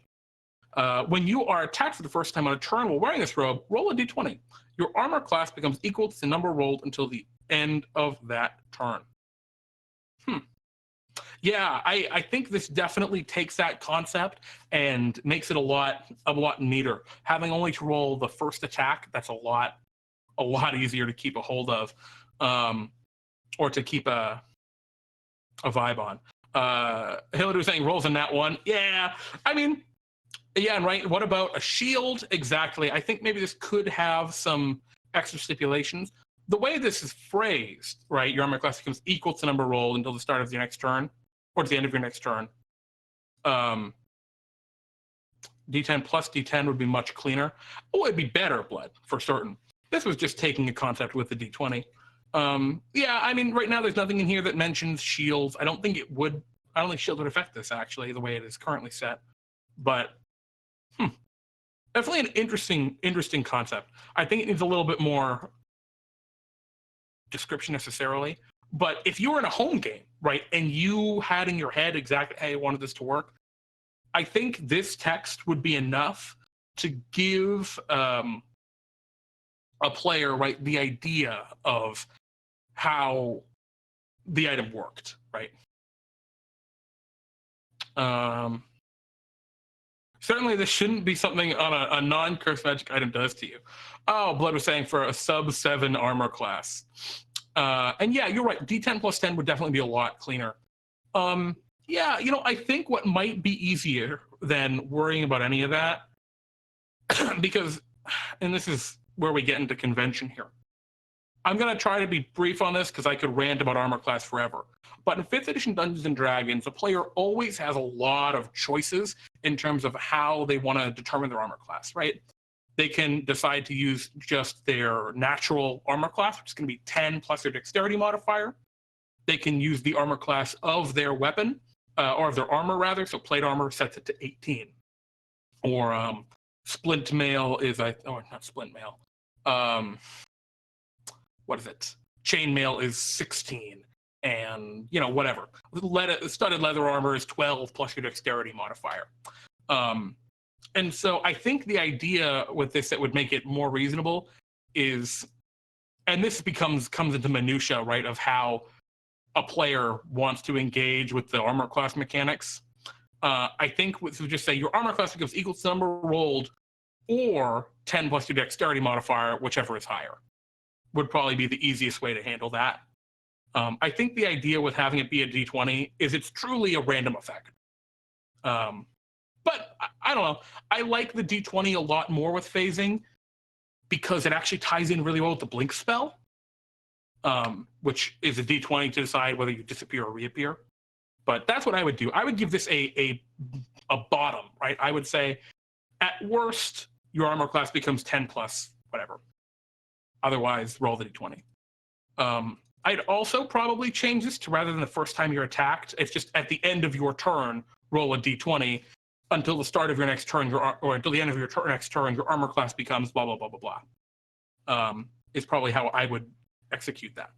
When you are attacked for the first time on a turn while wearing this robe, roll a d20. Your armor class becomes equal to the number rolled until the end of that turn. Yeah, I think this definitely takes that concept and makes it a lot neater. Having only to roll the first attack, that's a lot easier to keep a hold of, or to keep a vibe on. Hillary was saying rolls in that one. Yeah, I mean, yeah, and right. What about a shield? Exactly. I think maybe this could have some extra stipulations. The way this is phrased, right? Your armor class becomes equal to number rolled until the start of your next turn, or to the end of your next turn. D10 plus D10 would be much cleaner. Oh, it'd be better, Blood, for certain. This was just taking a concept with the D20. Yeah, I mean, right now there's nothing in here that mentions shields. I don't think shield would affect this, actually, the way it is currently set. But, definitely an interesting concept. I think it needs a little bit more description necessarily. But if you were in a home game, right, and you had in your head exactly how you wanted this to work, I think this text would be enough to give a player, right, the idea of how the item worked, right? Certainly this shouldn't be something on a non-curse magic item does to you. Oh, Blood was saying for a sub-7 armor class. And yeah, you're right. D10 plus 10 would definitely be a lot cleaner. Yeah, I think what might be easier than worrying about any of that, because, and this is where we get into convention here. I'm going to try to be brief on this because I could rant about armor class forever. But in 5th edition Dungeons & Dragons, a player always has a lot of choices in terms of how they want to determine their armor class, right? They can decide to use just their natural armor class, which is going to be 10 plus their dexterity modifier. They can use the armor class of their weapon, or of their armor, rather. So plate armor sets it to 18. Or splint mail is, not splint mail. What is it? Chain mail is 16. And, whatever. Studded leather armor is 12 plus your dexterity modifier. And so I think the idea with this that would make it more reasonable is, and this comes into minutia, right, of how a player wants to engage with the armor class mechanics. I think we would just say your armor class becomes equal to the number rolled or 10 plus your dexterity modifier, whichever is higher, would probably be the easiest way to handle that. I think the idea with having it be a D20 is it's truly a random effect. But I don't know. I like the D20 a lot more with phasing because it actually ties in really well with the blink spell, which is a D20 to decide whether you disappear or reappear. But that's what I would do. I would give this a bottom, right? I would say, at worst, your armor class becomes 10 plus whatever. Otherwise, roll the D20. I'd also probably change this to, rather than the first time you're attacked, it's just at the end of your turn, roll a D20 until the start of your next turn, or until the end of your next turn, your armor class becomes blah, blah, blah, blah, blah. Is probably how I would execute that.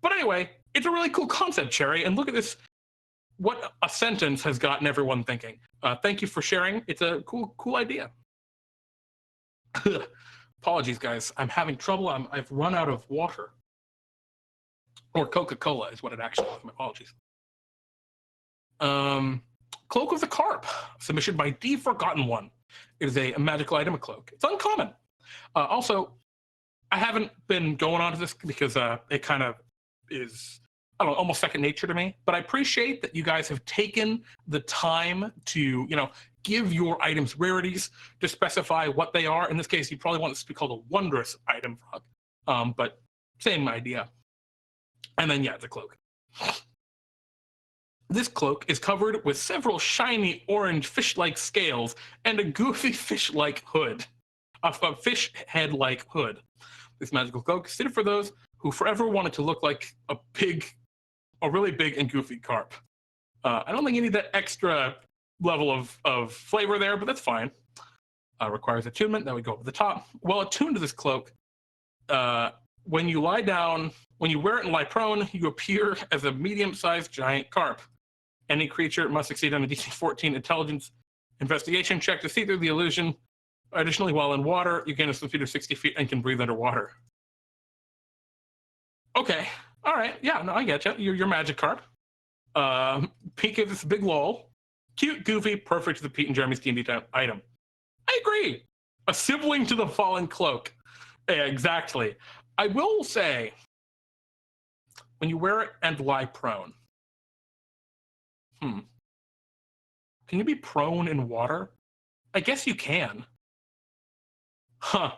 But anyway, it's a really cool concept, Cherry, and look at this. What a sentence has gotten everyone thinking. Thank you for sharing. It's a cool idea. Apologies, guys. I'm having trouble. I've run out of water. Or Coca-Cola is what it actually is. My apologies. Cloak of the Carp, submission by D Forgotten One. It is a magical item, a cloak. It's uncommon. Also, I haven't been going on to this because it kind of is, I don't know, almost second nature to me. But I appreciate that you guys have taken the time to, give your items rarities, to specify what they are. In this case, you probably want this to be called a wondrous item, but same idea. And then, yeah, it's a cloak. This cloak is covered with several shiny orange fish-like scales and a goofy fish-like hood, a fish head-like hood. This magical cloak is suited for those who forever wanted to look like a really big and goofy carp. I don't think you need that extra level of flavor there, but that's fine. Requires attunement. That would go up at the top. Well attuned to this cloak, when you lie down, when you wear it and lie prone, you appear as a medium-sized giant carp. Any creature must succeed on a DC 14 intelligence investigation check to see through the illusion. Additionally, while in water, you gain a speed of 60 feet and can breathe underwater. Okay. All right. Yeah, no, I get you. You're magic carp. Pete gives us a big lol. Cute, goofy, perfect for the Pete and Jeremy's D&D item. I agree. A sibling to the fallen cloak. Yeah, exactly. I will say, when you wear it and lie prone, can you be prone in water? I guess you can. Huh.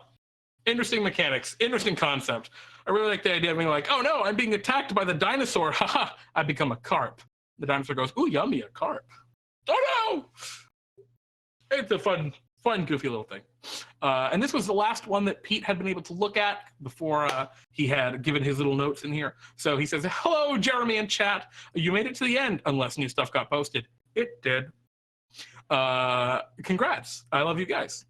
Interesting mechanics. Interesting concept. I really like the idea of being like, oh no, I'm being attacked by the dinosaur. Haha, I become a carp. The dinosaur goes, ooh, yummy, a carp. Oh no! It's a fun, goofy little thing. And this was the last one that Pete had been able to look at before he had given his little notes in here. So he says, hello, Jeremy and chat. You made it to the end, unless new stuff got posted. It did. Congrats. I love you guys.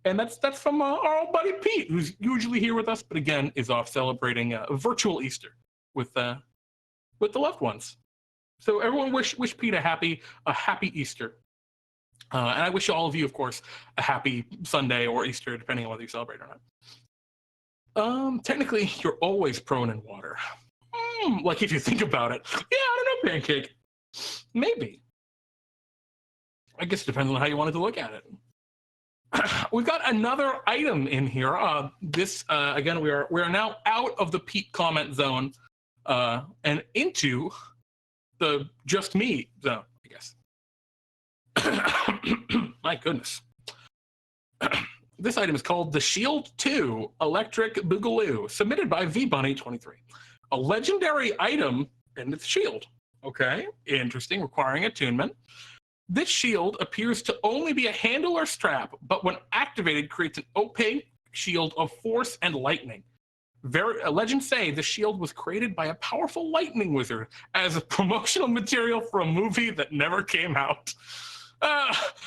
And that's from our old buddy Pete, who's usually here with us, but again is off celebrating virtual Easter with the loved ones. So everyone wish Pete a happy Easter. And I wish all of you, of course, a happy Sunday or Easter, depending on whether you celebrate or not. Technically, you're always prone in water. Like if you think about it. Yeah, I don't know, Pancake. Maybe. I guess it depends on how you wanted to look at it. We've got another item in here. Again, we are now out of the Pete comment zone and into the just me zone, I guess. My goodness. This item is called the Shield 2 Electric Boogaloo, submitted by VBunny23. A legendary item in its shield. Okay, interesting, requiring attunement. This shield appears to only be a handle or strap, but when activated, creates an opaque shield of force and lightning. Legends say the shield was created by a powerful lightning wizard as a promotional material for a movie that never came out.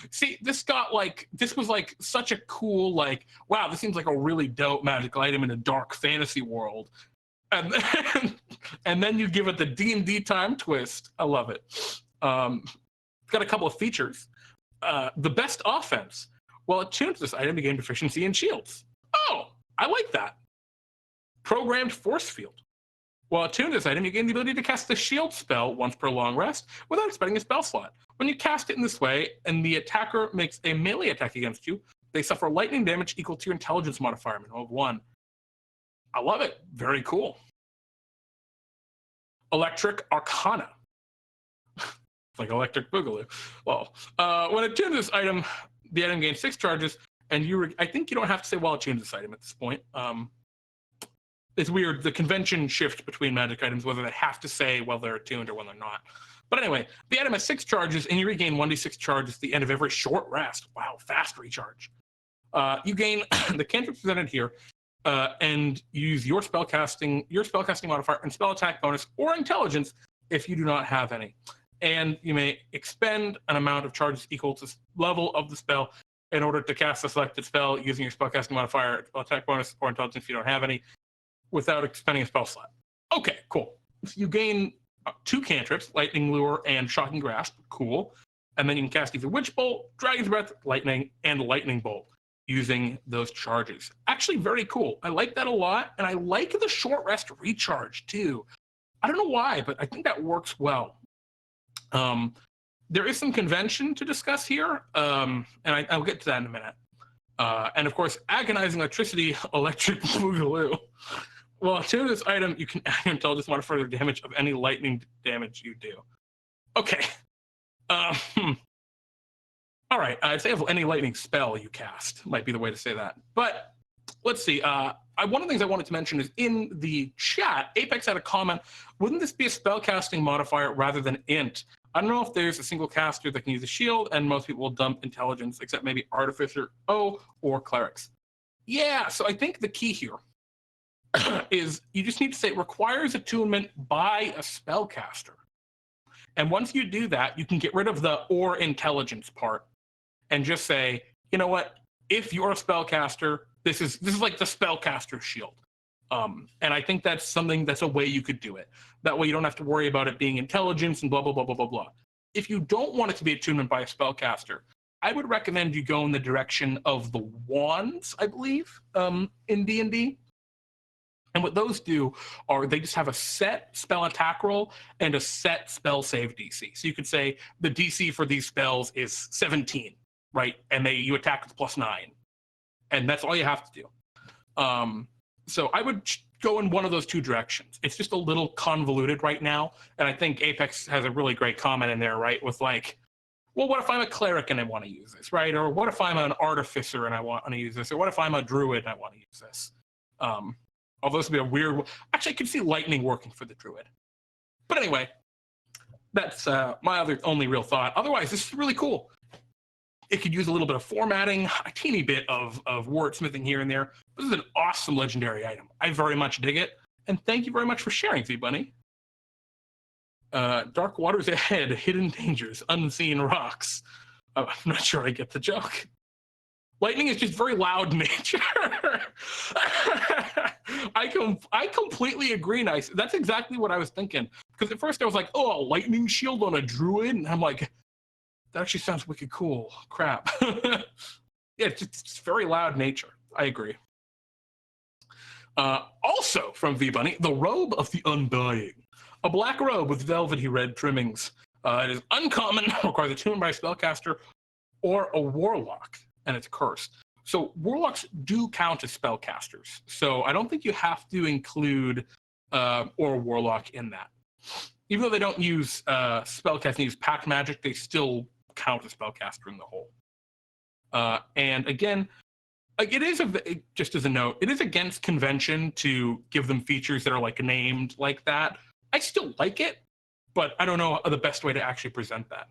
See, this was like such a cool, like, wow, this seems like a really dope magical item in a dark fantasy world. And then you give it the D&D time twist. I love it. It's got a couple of features. The best offense. Well, attuned to this item, you gain proficiency in shields. Oh, I like that. Programmed force field. While attuned to this item, you gain the ability to cast the shield spell once per long rest without spending a spell slot. When you cast it in this way, and the attacker makes a melee attack against you, they suffer lightning damage equal to your intelligence modifier, minimum of 1. I love it. Very cool. Electric Arcana. Like Electric Boogaloo. Well, when attuned to this item, the item gains 6 charges, and I think you don't have to say while attuned to this item at this point. It's weird, the convention shift between magic items, whether they have to say while they're attuned or when they're not. But anyway, the item has 6 charges, and you regain 1d6 charges at the end of every short rest. Wow, fast recharge. You gain the cantrip presented here, and you use your spellcasting modifier and spell attack bonus or intelligence if you do not have any. And you may expend an amount of charges equal to the level of the spell in order to cast a selected spell using your spellcasting modifier, spell attack bonus, or intelligence if you don't have any, without expending a spell slot. Okay, cool. So you gain 2 cantrips, Lightning Lure and Shocking Grasp. Cool. And then you can cast either Witch Bolt, Dragon's Breath, Lightning, and Lightning Bolt using those charges. Actually, very cool. I like that a lot, and I like the short rest recharge too. I don't know why, but I think that works well. There is some convention to discuss here, and I'll get to that in a minute. And of course, Agonizing Electricity, Electric Boogaloo. Well, to this item, you can add your intelligence modifier for damage of any lightning damage you do. Okay. All right. I'd say of any lightning spell you cast might be the way to say that. But let's see. One of the things I wanted to mention is in the chat, Apex had a comment, wouldn't this be a spellcasting modifier rather than int? I don't know if there's a single caster that can use a shield, and most people will dump intelligence, except maybe Artificer O or Clerics. Yeah, so I think the key here is you just need to say it requires attunement by a spellcaster. And once you do that, you can get rid of the or intelligence part and just say, you know what, if you're a spellcaster, this is like the spellcaster shield. And I think that's a way you could do it. That way you don't have to worry about it being intelligence and blah, blah, blah, blah, blah, blah. If you don't want it to be attunement by a spellcaster, I would recommend you go in the direction of the wands, I believe, in D&D. And what those do are they just have a set spell attack roll and a set spell save DC. So you could say the DC for these spells is 17, right? And you attack with +9. And that's all you have to do. So I would go in one of those two directions. It's just a little convoluted right now. And I think Apex has a really great comment in there, right? With like, well, what if I'm a cleric and I want to use this, right? Or what if I'm an artificer and I want to use this? Or what if I'm a druid and I want to use this? Although this would be a weird... Actually, I could see lightning working for the druid. But anyway, that's my only real thought. Otherwise, this is really cool. It could use a little bit of formatting, a teeny bit of wordsmithing here and there. This is an awesome legendary item. I very much dig it. And thank you very much for sharing, V-Bunny. Dark waters ahead, hidden dangers, unseen rocks. I'm not sure I get the joke. Lightning is just very loud in nature. I completely agree, Nice. That's exactly what I was thinking. Because at first I was like, oh, a lightning shield on a druid? And I'm like, that actually sounds wicked cool. Crap. Yeah, it's very loud nature. I agree. Also from V-Bunny, the Robe of the Undying. A black robe with velvety red trimmings. It is uncommon, requires attunement by a spellcaster or a warlock, and it's cursed. So warlocks do count as spellcasters. So I don't think you have to include or warlock in that. Even though they don't use spellcasting, they use pact magic, they still count as spellcaster in the whole. And again, like it is just as a note, it is against convention to give them features that are like named like that. I still like it, but I don't know the best way to actually present that.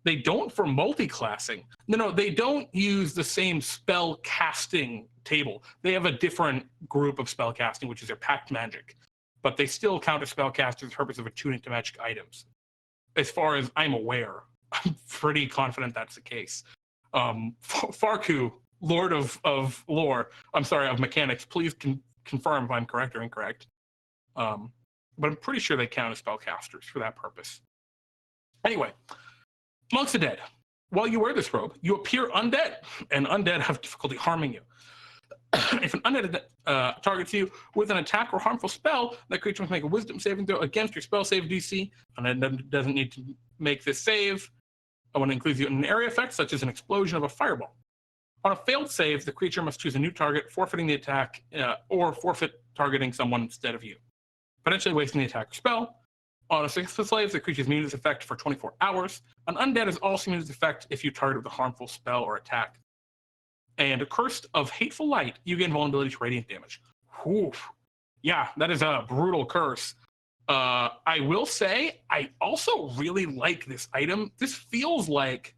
They don't for multi-classing. No, they don't use the same spell casting table. They have a different group of spell casting, which is their pact magic, but they still count as spellcasters for the purpose of attuning to magic items. As far as I'm aware, I'm pretty confident that's the case. Farku, Lord of Lore, I'm sorry, of Mechanics, please confirm if I'm correct or incorrect. But I'm pretty sure they count as spellcasters for that purpose. Anyway, Monks of Dead. While you wear this robe, you appear undead, and undead have difficulty harming you. If an undead targets you with an attack or harmful spell, that creature must make a wisdom saving throw against your spell save DC. Undead doesn't need to make this save. I want to include you in an area effect, such as an explosion of a fireball. On a failed save, the creature must choose a new target, forfeiting the attack, or forfeit targeting someone instead of you, potentially wasting the attack or spell. On a successful save, the creature's immune to this effect for 24 hours. An undead is also immune to this effect if you target with a harmful spell or attack. And Cursed of Hateful Light, you gain vulnerability to radiant damage. Whew. Yeah, that is a brutal curse. I will say, I also really like this item. This feels like,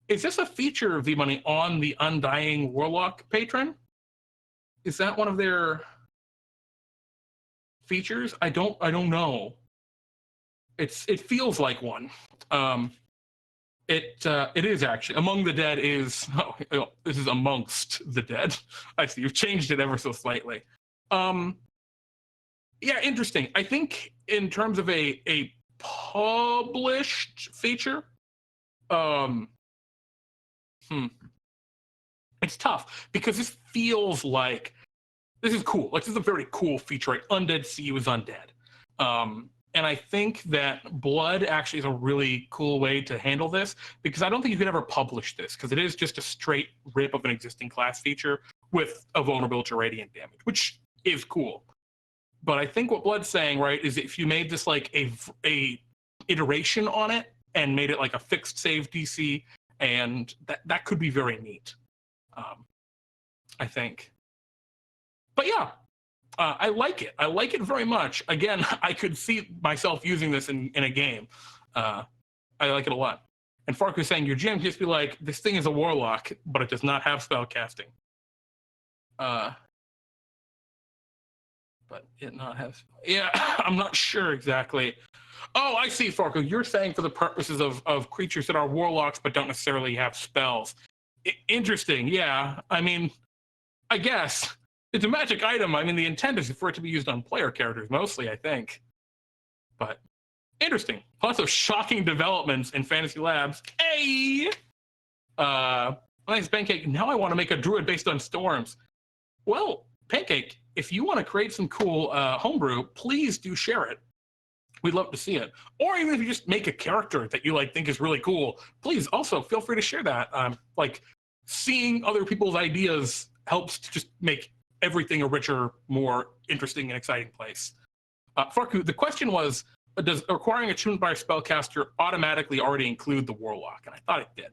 is this a feature of V-Money on the Undying Warlock patron? Is that one of their features? I don't know. It feels like one. It is actually Among the Dead is this is Amongst the Dead. I see you've changed it ever so slightly. Yeah, interesting. I think in terms of a published feature, it's tough because this feels like this is cool. Like this is a very cool feature, right? Undead see you as undead. And I think that Blood actually is a really cool way to handle this because I don't think you could ever publish this because it is just a straight rip of an existing class feature with a vulnerability to radiant damage, which is cool. But I think what Blood's saying, right, is if you made this like a iteration on it and made it like a fixed save DC, and that could be very neat, I think. But yeah. I like it. I like it very much. Again, I could see myself using this in a game. I like it a lot. And Fark was saying, your GM can just be like, this thing is a warlock, but it does not have spell casting. But it not have... Yeah, I'm not sure exactly. Oh, I see, Farko. You're saying for the purposes of creatures that are warlocks but don't necessarily have spells. Interesting. Yeah. I mean, I guess it's a magic item. I mean, the intent is for it to be used on player characters mostly, I think. But interesting. Lots of shocking developments in Fantasy Labs. Hey! Thanks, Pancake. Now I want to make a druid based on storms. Well, Pancake, if you want to create some cool homebrew, please do share it. We'd love to see it. Or even if you just make a character that you like think is really cool, please also feel free to share that. Like seeing other people's ideas helps to just make everything a richer, more interesting and exciting place. Farku, the question was, does acquiring attunement by a spellcaster automatically already include the Warlock? And I thought it did.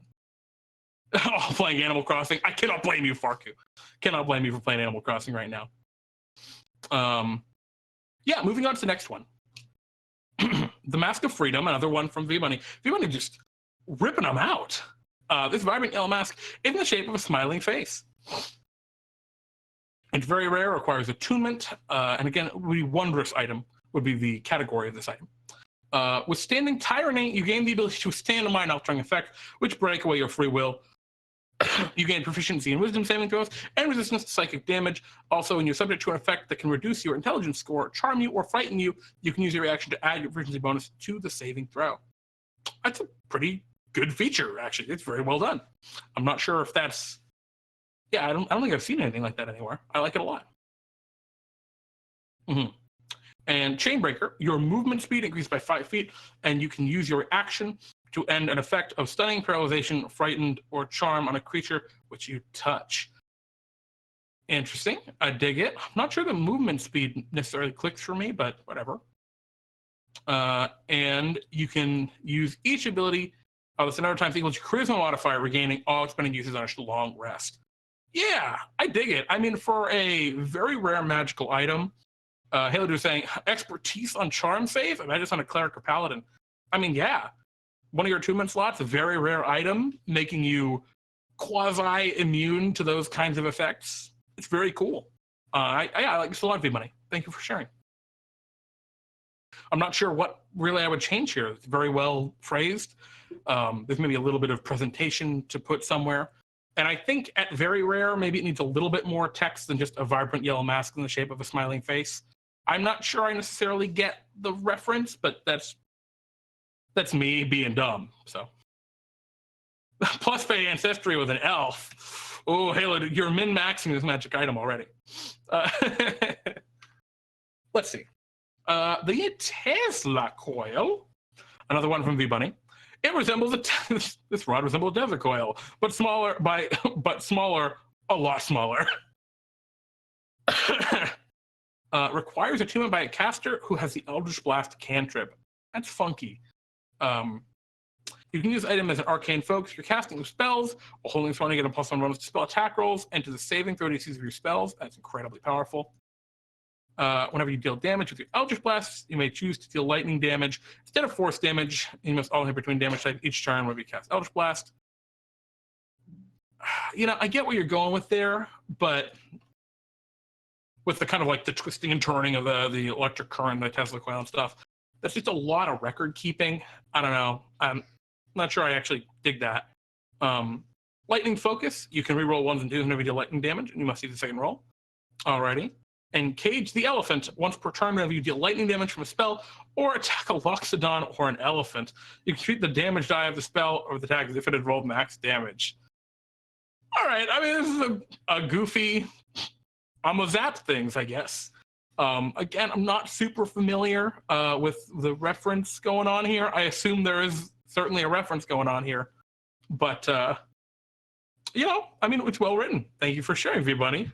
Oh, playing Animal Crossing. I cannot blame you, Farku. Cannot blame you for playing Animal Crossing right now. Yeah, moving on to the next one. The Mask of Freedom, another one from V-Money. V-Money just ripping them out. This vibrant yellow mask is in the shape of a smiling face. It's very rare, requires attunement, and again, it would be wondrous item, would be the category of this item. Withstanding Tyranny, you gain the ability to withstand a mind-altering effect, which break away your free will. You gain proficiency in wisdom saving throws and resistance to psychic damage. Also, when you're subject to an effect that can reduce your intelligence score, charm you, or frighten you, you can use your reaction to add your proficiency bonus to the saving throw. That's a pretty good feature, actually. It's very well done. I'm not sure if that's... Yeah, I don't think I've seen anything like that anywhere. I like it a lot. And Chainbreaker, your movement speed increased by 5 feet, and you can use your action to end an effect of stunning, paralyzation, frightened, or charm on a creature which you touch. Interesting. I dig it. I'm not sure the movement speed necessarily clicks for me, but whatever. And you can use each ability that's another times equal to charisma modifier, regaining all expended uses on a long rest. Yeah, I dig it. I mean, for a very rare magical item, Halo was saying expertise on charm save. Imagine it's on a cleric or paladin. I mean, yeah. One of your attunement slots, a very rare item, making you quasi-immune to those kinds of effects. It's very cool. I like this a lot, V-Money. Thank you for sharing. I'm not sure what really I would change here. It's very well phrased. There's maybe a little bit of presentation to put somewhere. And I think at very rare, maybe it needs a little bit more text than just a vibrant yellow mask in the shape of a smiling face. I'm not sure I necessarily get the reference, but that's me being dumb. So plus pay ancestry with an elf. Oh, Halo, you're min-maxing this magic item already. Let's see. The Tesla coil, another one from V-Bunny. It resembles this rod resembles a desert coil, but smaller a lot smaller. Requires attunement by a caster who has the Eldritch Blast cantrip. That's funky. You can use the item as an arcane focus. You're casting spells while holding this one to get a +1 bonus to spell attack rolls and to the saving throw DCs of your spells. That's incredibly powerful. Whenever you deal damage with your Eldritch Blasts, you may choose to deal lightning damage instead of force damage. You must alternate between damage type each turn whenever you cast Eldritch Blast. You know, I get what you're going with there, but with the kind of like the twisting and turning of the electric current, the Tesla coil and stuff, that's just a lot of record keeping. I don't know. I'm not sure I actually dig that. Lightning Focus, you can reroll 1s and 2s whenever you deal lightning damage, and you must use the second roll. Alrighty. And Cage the Elephant, once per turn whenever you deal lightning damage from a spell or attack a Loxodon or an elephant, you can treat the damage die of the spell or the attack as if it had rolled max damage. All right, I mean, this is a goofy, I'm a zap things, I guess. Again, I'm not super familiar with the reference going on here. I assume there is certainly a reference going on here. But, you know, I mean, it's well written. Thank you for sharing, V-Bunny.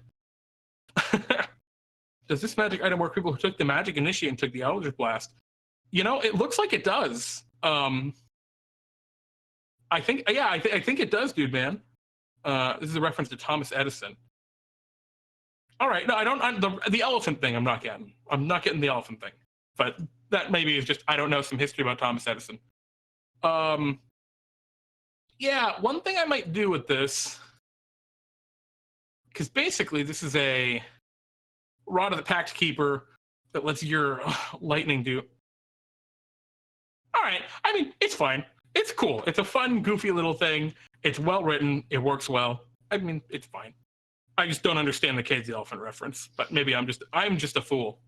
Does this magic item work people who took the Magic Initiate and took the Eldritch Blast? You know, it looks like it does. I think it does, dude, man. This is a reference to Thomas Edison. All right, no, I don't. The elephant thing, I'm not getting. I'm not getting the elephant thing. But that maybe is just I don't know some history about Thomas Edison. Yeah, one thing I might do with this, because basically this is a Rod of the Pact Keeper that lets your lightning do. All right, I mean, it's fine. It's cool. It's a fun, goofy little thing. It's well written. It works well. I mean, it's fine. I just don't understand the Cage the Elephant reference, but maybe I'm just a fool.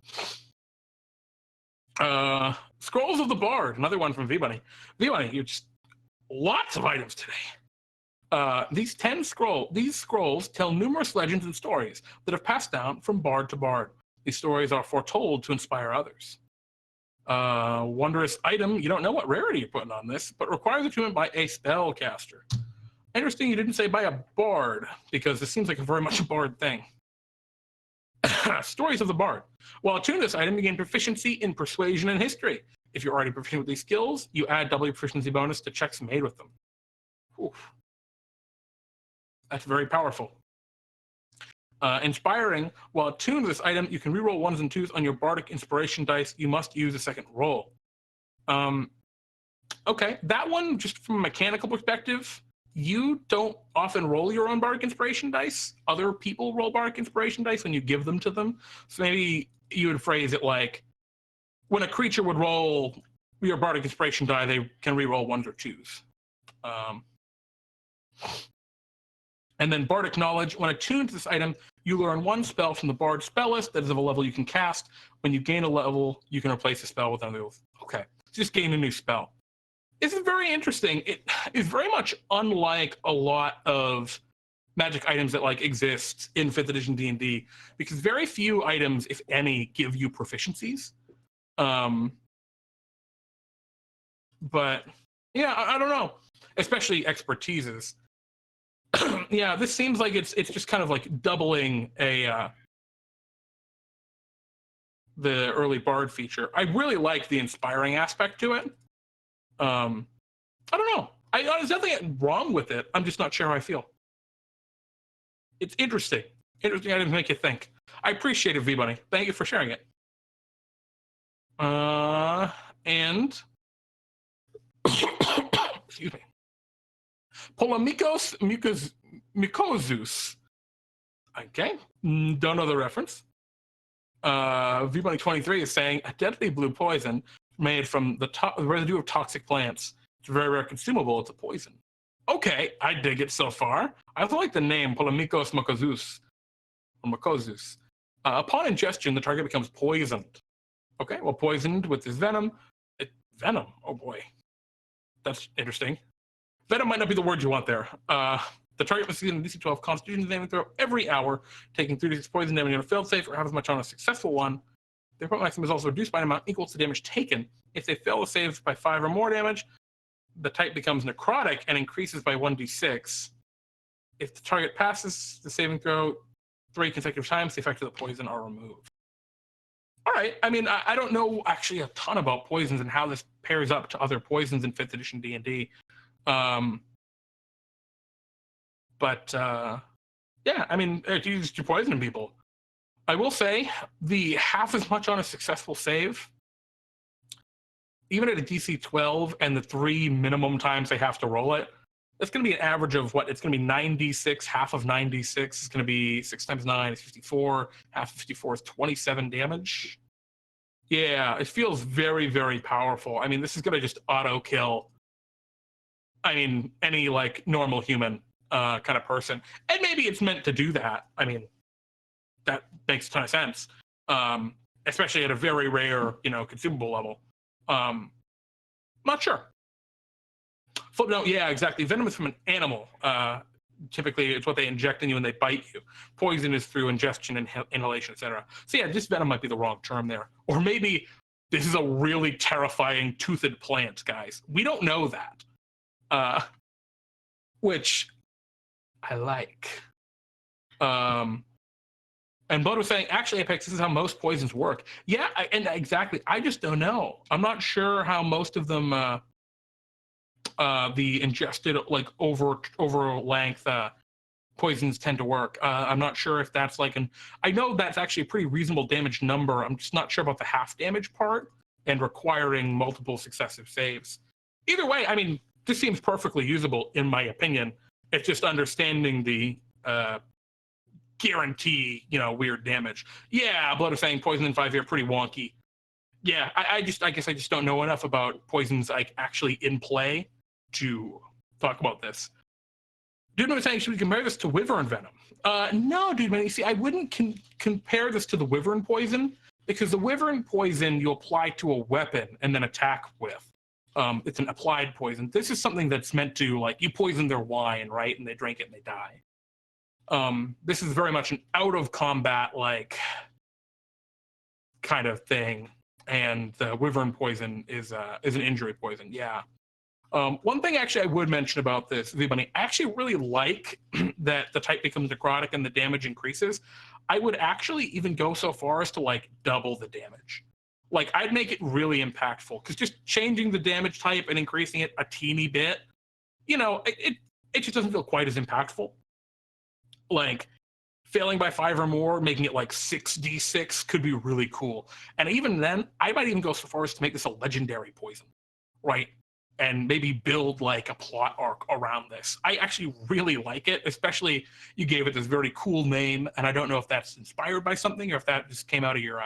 Scrolls of the Bard, another one from V-Bunny. V-Bunny, you just lots of items today. These scrolls tell numerous legends and stories that have passed down from bard to bard. These stories are foretold to inspire others. Wondrous item, you don't know what rarity you're putting on this, but requires attunement by a spellcaster. Interesting you didn't say by a bard, because this seems like a very much a bard thing. Stories of the Bard. While attuned to this item, you gain proficiency in persuasion and history. If you're already proficient with these skills, you add double your proficiency bonus to checks made with them. Oof. That's very powerful. Inspiring. While attuned to this item, you can reroll 1s and 2s on your bardic inspiration dice. You must use a second roll. Okay, that one, just from a mechanical perspective, you don't often roll your own bardic inspiration dice. Other people roll bardic inspiration dice when you give them to them. So maybe you would phrase it like, when a creature would roll your bardic inspiration die, they can reroll 1s or 2s. And then bardic knowledge. When attuned to this item, you learn one spell from the bard spell list that is of a level you can cast. When you gain a level, you can replace the spell with another. Okay, just gain a new spell. This is very interesting. It is very much unlike a lot of magic items that like exist in 5th edition D&D, because very few items, if any, give you proficiencies. But yeah, I don't know, especially expertises. Yeah, this seems like it's just kind of like doubling the early bard feature. I really like the inspiring aspect to it. I don't know. There's nothing wrong with it. I'm just not sure how I feel. It's interesting. Interesting items make you think. I appreciate it, V-Bunny. Thank you for sharing it. And excuse me. Polemikos Mykozus. Okay, don't know the reference. V-Bunny 23 is saying a deadly blue poison made from the residue of toxic plants. It's a very rare consumable. It's a poison. Okay, I dig it so far. I also like the name Polemikos Mykozus. Upon ingestion, the target becomes poisoned. Okay, well, poisoned with this venom. Venom? Oh boy, that's interesting. Venom might not be the word you want there. The target must succeed in a DC 12 Constitution saving throw every hour, taking 3d6 poison damage on a failed save or half as much on a successful one. The hit maximum is also reduced by an amount equal to damage taken. If they fail to save by 5 or more damage, the type becomes necrotic and increases by 1d6. If the target passes the saving throw 3 consecutive times, the effects of the poison are removed. All right. I mean, I don't know actually a ton about poisons and how this pairs up to other poisons in 5th edition D&D. But yeah, I mean, it's used to poison people. I will say the half as much on a successful save, even at a DC 12 and the 3 minimum times they have to roll it, that's going to be an average of what? It's going to be 9d6, half of 9d6 is going to be 6 times 9 is 54, half of 54 is 27 damage. Yeah, it feels very, very powerful. I mean, this is going to just auto kill, I mean, any like normal human kind of person. And maybe it's meant to do that. I mean, that makes a ton of sense, especially at a very rare, consumable level. Not sure. Footnote, yeah, exactly. Venom is from an animal. Typically, it's what they inject in you when they bite you. Poison is through ingestion, inhalation, etc. So yeah, this venom might be the wrong term there. Or maybe this is a really terrifying toothed plant, guys. We don't know that. Which I like. And Blood was saying, actually, Apex, this is how most poisons work. Yeah, and exactly. I just don't know. I'm not sure how most of them, the ingested, like over length poisons tend to work. I'm not sure if that's like I know that's actually a pretty reasonable damage number. I'm just not sure about the half damage part and requiring multiple successive saves. Either way, I mean, this seems perfectly usable in my opinion. It's just understanding the guarantee, weird damage. Yeah, Blood of Fang, Poison in 5 here, pretty wonky. Yeah, I guess I just don't know enough about poisons like actually in play to talk about this. Dude Man was saying, should we compare this to Wyvern Venom? No, Dude Man, you see, I wouldn't compare this to the Wyvern Poison, because the Wyvern Poison you apply to a weapon and then attack with. It's an applied poison. This is something that's meant to, like, you poison their wine, right? And they drink it and they die. This is very much an out of combat, like, kind of thing. And the Wyvern Poison is an injury poison. Yeah. One thing actually I would mention about this, V-Bunny, I actually really like that the type becomes necrotic and the damage increases. I would actually even go so far as to, like, double the damage. Like, I'd make it really impactful, because just changing the damage type and increasing it a teeny bit, you know, it just doesn't feel quite as impactful. Like, failing by 5 or more, making it like 6d6 could be really cool. And even then, I might even go so far as to make this a legendary poison, right? And maybe build like a plot arc around this. I actually really like it, especially you gave it this very cool name, and I don't know if that's inspired by something or if that just came out of your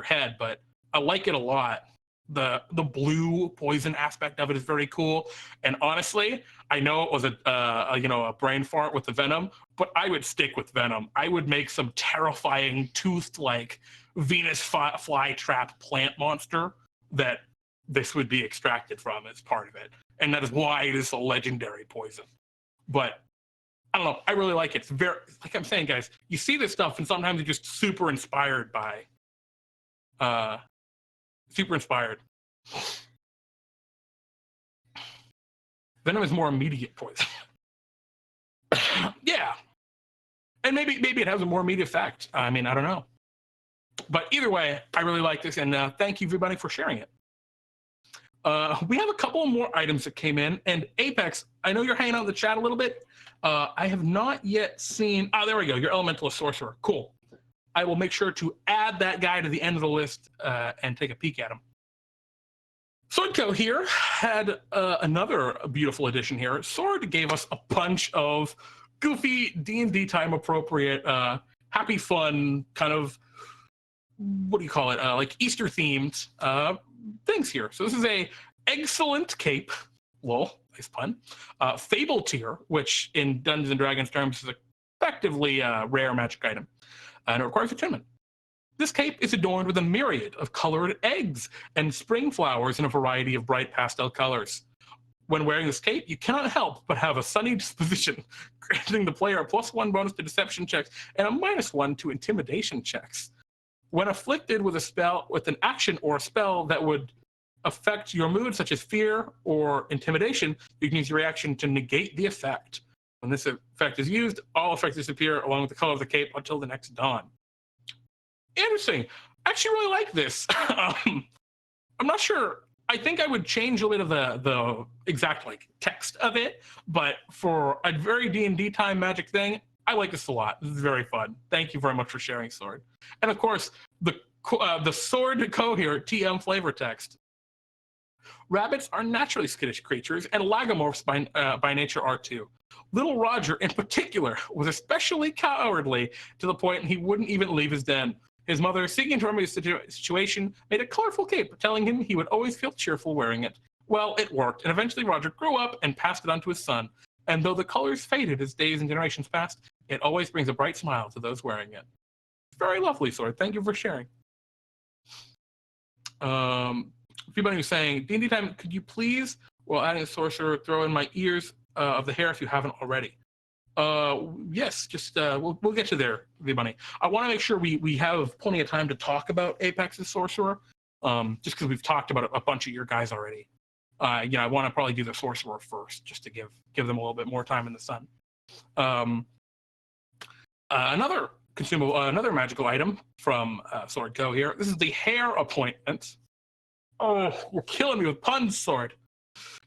head, but I like it a lot. The blue poison aspect of it is very cool, and honestly, I know it was a brain fart with the Venom, but I would stick with Venom. I would make some terrifying toothed, like, Venus flytrap plant monster that this would be extracted from as part of it, and that is why it is a legendary poison. But I don't know, I really like it. It's very, like I'm saying, guys, you see this stuff and sometimes you're just super inspired by super inspired. Venom is more immediate poison. Yeah, and maybe it has a more immediate effect. I mean, I don't know, but either way, I really like this, and thank you everybody for sharing it. We have a couple more items that came in, and Apex, I know you're hanging out in the chat a little bit. I have not yet seen. Oh, there we go. Your Elementalist Sorcerer. Cool. I will make sure to add that guy to the end of the list and take a peek at him. Swordco here had another beautiful addition here. Sword gave us a bunch of goofy D&D time appropriate, happy fun, kind of, what do you call it, like Easter themed things here. So this is a excellent cape, lol, nice pun, Fable tier, which in Dungeons & Dragons terms is effectively a rare magic item, and it requires attunement. This cape is adorned with a myriad of colored eggs and spring flowers in a variety of bright pastel colors. When wearing this cape, you cannot help but have a sunny disposition, granting the player a +1 bonus to deception checks and a -1 to intimidation checks. When afflicted with a spell, with an action or a spell that would affect your mood, such as fear or intimidation, you can use your reaction to negate the effect. When this effect is used, all effects disappear along with the color of the cape until the next dawn. Interesting. I actually really like this. I'm not sure. I think I would change a bit of the exact, like, text of it, but for a very D&D time magic thing, I like this a lot. This is very fun. Thank you very much for sharing, Sword. And of course, the Sword Co here, TM flavor text. Rabbits are naturally skittish creatures, and lagomorphs by nature are too. Little Roger, in particular, was especially cowardly to the point he wouldn't even leave his den. His mother, seeking to remedy the situation, made a colorful cape, telling him he would always feel cheerful wearing it. Well, it worked, and eventually Roger grew up and passed it on to his son. And though the colors faded as days and generations passed, it always brings a bright smile to those wearing it. Very lovely, Sword. Thank you for sharing. Everybody was saying, D&D time, could you please, while adding a sorcerer, throw in my ears of the hair if you haven't already? Yes, just we'll get to there, everybody. I want to make sure we have plenty of time to talk about Apex's Sorcerer, just because we've talked about a bunch of your guys already. I want to probably do the Sorcerer first, just to give them a little bit more time in the sun. Another consumable, another magical item from Sword Co here. This is the hair appointment. Oh, you're killing me with puns, Sword.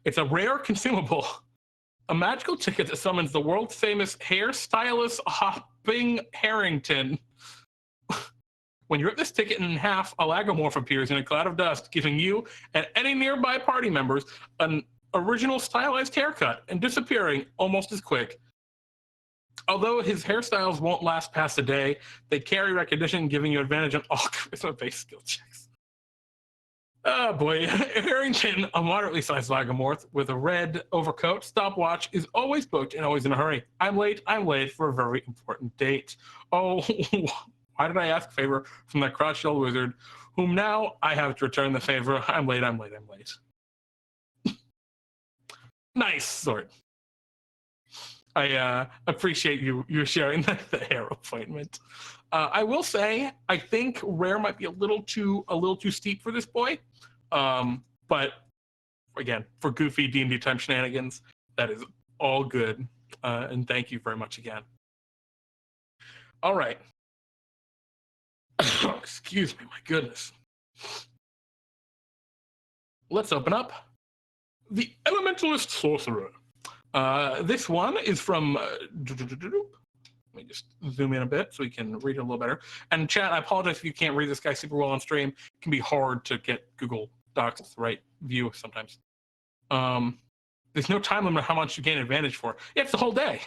It's a rare consumable. A magical ticket that summons the world-famous hairstylist Hopping Harrington. When you rip this ticket in half, a lagomorph appears in a cloud of dust, giving you and any nearby party members an original stylized haircut and disappearing almost as quick. Although his hairstyles won't last past a day, they carry recognition, giving you advantage on all charisma-based skill checks. Oh boy, Harrington, a moderately sized Lagomorph with a red overcoat stopwatch, is always booked and always in a hurry. I'm late for a very important date. Oh, why did I ask a favor from that crotch-shell wizard, whom now I have to return the favor? I'm late, I'm late, I'm late. Nice sort. I appreciate you sharing the hair appointment. I will say I think rare might be a little too steep for this boy, but again for goofy D&D time shenanigans, that is all good. And thank you very much again. All right. Excuse me, my goodness. Let's open up the Elementalist Sorcerer. This one is from. Let me just zoom in a bit so we can read it a little better. And chat, I apologize if you can't read this guy super well on stream. It can be hard to get Google Docs the right view sometimes. There's no time limit how much you gain advantage for. Yeah, it's the whole day.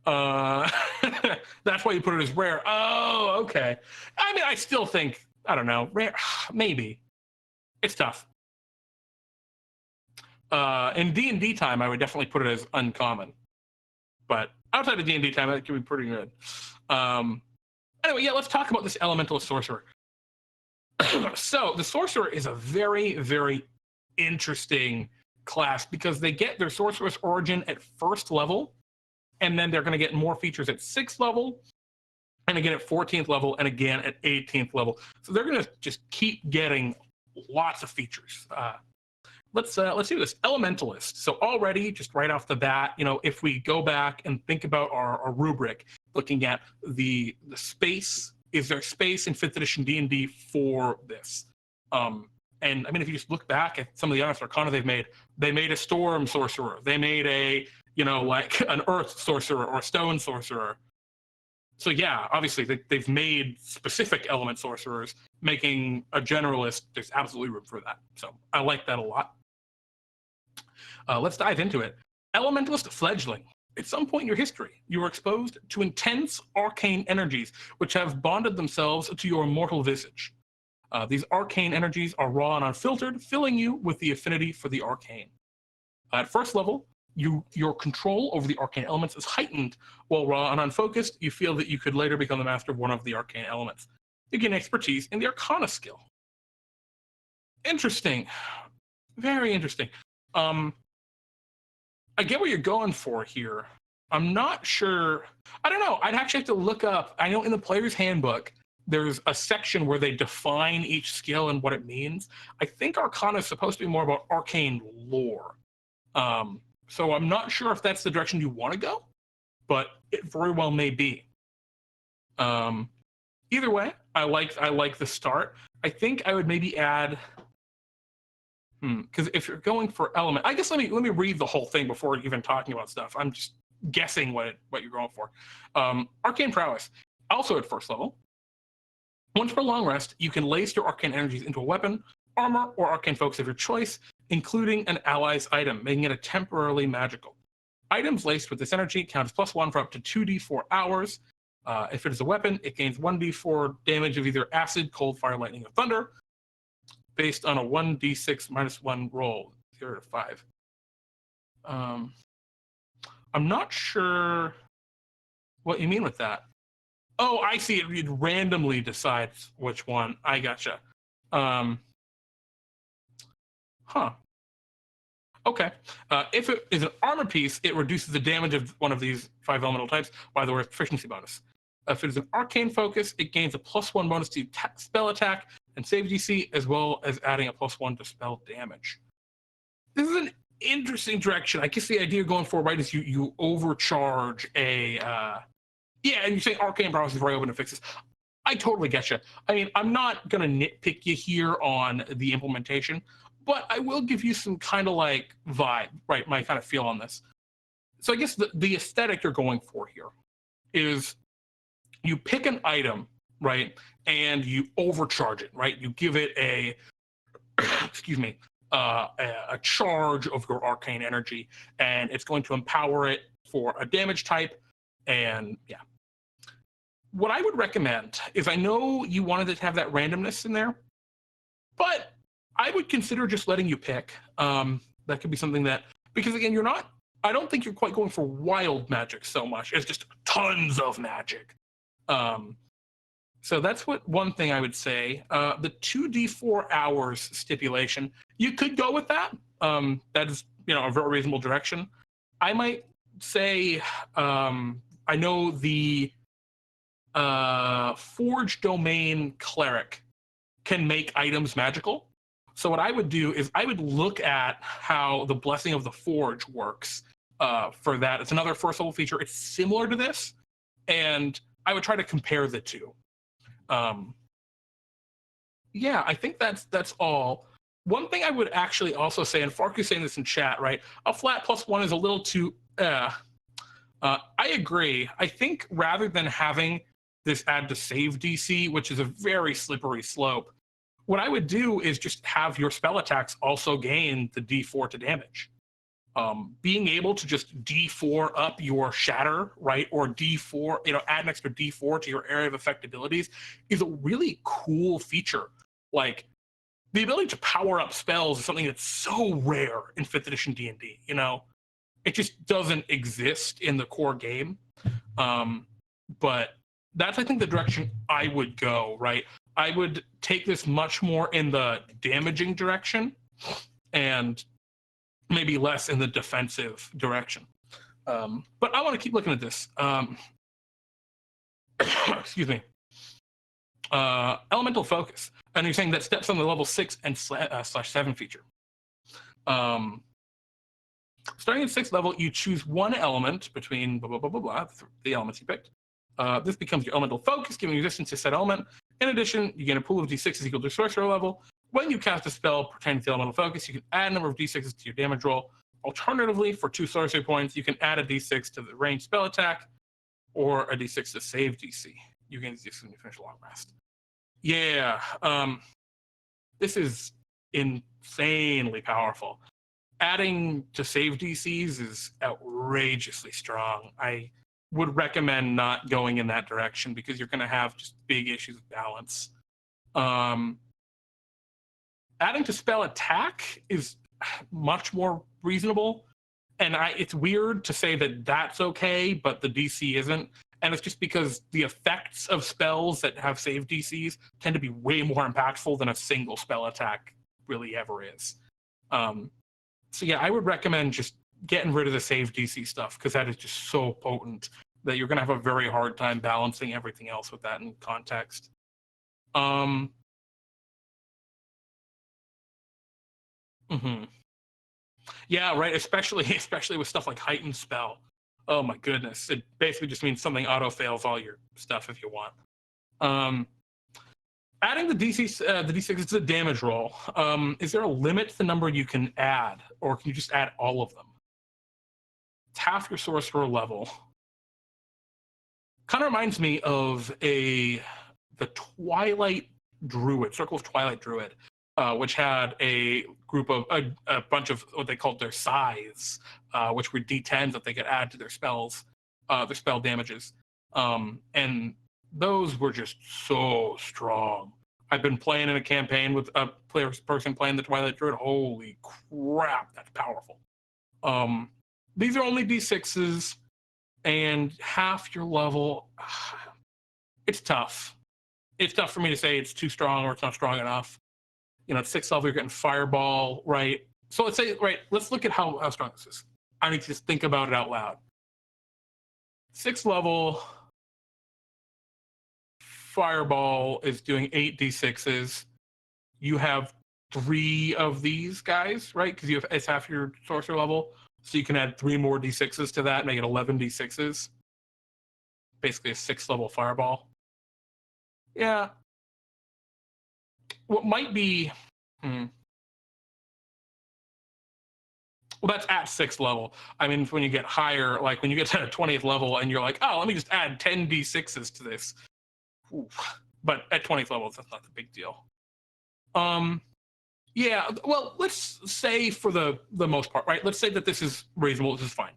That's why you put it as rare. Oh, okay. I mean, I still think, I don't know, rare, maybe. It's tough. In D&D time, I would definitely put it as uncommon. But outside of D&D time, that could be pretty good. Anyway, yeah, let's talk about this Elementalist Sorcerer. So the Sorcerer is a very, very interesting class because they get their Sorcerer's origin at 1st level, and then they're going to get more features at 6th level, and again at 14th level, and again at 18th level. So they're going to just keep getting lots of features. Let's do this. Elementalist. So already, just right off the bat, you know, if we go back and think about our rubric, looking at the space, is there space in 5th edition D&D for this? And I mean, if you just look back at some of the honest arcana they made a storm sorcerer. They made a, you know, like an earth sorcerer or a stone sorcerer. So yeah, obviously they've made specific element sorcerers. Making a generalist, there's absolutely room for that. So I like that a lot. Let's dive into it. Elementalist Fledgling. At some point in your history, you were exposed to intense arcane energies which have bonded themselves to your mortal visage. These arcane energies are raw and unfiltered, filling you with the affinity for the arcane. At 1st level, your control over the arcane elements is heightened, while raw and unfocused, you feel that you could later become the master of one of the arcane elements. You gain expertise in the Arcana skill. Interesting. Very interesting. I get what you're going for here. I'm not sure. I don't know. I'd actually have to look up. I know in the player's handbook, there's a section where they define each skill and what it means. I think Arcana is supposed to be more about arcane lore. So I'm not sure if that's the direction you want to go, but it very well may be. Either way, I like the start. I think I would maybe add. Because if you're going for element, I guess let me read the whole thing before even talking about stuff. I'm just guessing what you're going for. Arcane prowess, also at 1st level. Once per long rest, you can lace your arcane energies into a weapon, armor, or arcane focus of your choice, including an ally's item, making it a temporarily magical. Items laced with this energy count as +1 for up to 2d4 hours. If it is a weapon, it gains 1d4 damage of either acid, cold, fire, lightning, or thunder, based on a 1d6 -1 roll, 0 to 5. I'm not sure what you mean with that. Oh, I see. It randomly decides which one. I gotcha. Okay. If it is an armor piece, it reduces the damage of one of these 5 elemental types by the proficiency bonus. If it is an arcane focus, it gains a +1 bonus to spell attack and save DC, as well as adding a +1 to spell damage. This is an interesting direction. I guess the idea going forward, right, is you overcharge a yeah, and you say arcane prowess is very open to fixes. I totally get you. I mean, I'm not gonna nitpick you here on the implementation, but I will give you some kind of like vibe, right? My kind of feel on this. So I guess the aesthetic you're going for here is you pick an item, right, and you overcharge it, right? You give it a excuse me, a charge of your arcane energy, and it's going to empower it for a damage type, and yeah. what I would recommend is, I know you wanted to have that randomness in there, but I would consider just letting you pick. That could be something that, because again, I don't think you're quite going for wild magic so much as just tons of magic. Um, so that's one thing I would say. The 2d4 hours stipulation, you could go with that. That is, a very reasonable direction. I might say, I know the Forge Domain Cleric can make items magical. So what I would do is I would look at how the Blessing of the Forge works for that. It's another first level feature. It's similar to this, and I would try to compare the two. Yeah, I think that's all. One thing I would actually also say, and Farku's saying this in chat, right? A flat +1 is a little too. I agree. I think rather than having this add to save DC, which is a very slippery slope, what I would do is just have your spell attacks also gain the D4 to damage. Being able to just D4 up your shatter, right, or D4, add an extra D4 to your area of effect abilities is a really cool feature. Like, the ability to power up spells is something that's so rare in 5th edition D&D, It just doesn't exist in the core game. But that's, I think, the direction I would go, right? I would take this much more in the damaging direction and maybe less in the defensive direction. But I want to keep looking at this. Excuse me. Elemental focus. And you're saying that steps on the level 6 and /7 feature. Starting at 6th level, you choose one element between blah, blah, blah, blah, blah, the elements you picked. This becomes your elemental focus, giving resistance to said element. In addition, you gain a pool of d6s equal to sorcerer level. When you cast a spell pertaining to the elemental focus, you can add a number of d6s to your damage roll. Alternatively, for 2 sorcery points, you can add a d6 to the ranged spell attack or a d6 to save DC. You gain d6 when you finish a long rest. Yeah, this is insanely powerful. Adding to save DCs is outrageously strong. I would recommend not going in that direction because you're going to have just big issues with balance. Adding to spell attack is much more reasonable. And it's weird to say that that's okay, but the DC isn't. And it's just because the effects of spells that have save DCs tend to be way more impactful than a single spell attack really ever is. So yeah, I would recommend just getting rid of the save DC stuff because that is just so potent that you're going to have a very hard time balancing everything else with that in context. Yeah, right. Especially with stuff like heightened spell. Oh my goodness! It basically just means something auto fails all your stuff if you want. Adding the D6 to the damage roll. Is there a limit to the number you can add, or can you just add all of them? It's half your sorcerer level. Kind of reminds me of the Twilight Druid, Circle of Twilight Druid, which had a group of a bunch of what they called their scythes, which were D10s that they could add to their spells, their spell damages, and those were just so strong. I've been playing in a campaign with a person playing the Twilight Druid. Holy crap, that's powerful. These are only D6s and half your level. It's tough. It's tough for me to say it's too strong or it's not strong enough. At 6th level, you're getting Fireball, right? So let's look at how strong this is. I need to just think about it out loud. 6th level, Fireball is doing 8 d6s. You have 3 of these guys, right? Because it's half your sorcerer level. So you can add 3 more d6s to that, make it 11 d6s. Basically a 6th level Fireball. Yeah. What might be... Well, that's at 6th level. I mean, when you get higher, like when you get to 20th level and you're like, oh, let me just add 10 d6s to this. Oof. But at 20th level, that's not the big deal. Yeah, well, let's say for the most part, right? Let's say that this is reasonable, this is fine.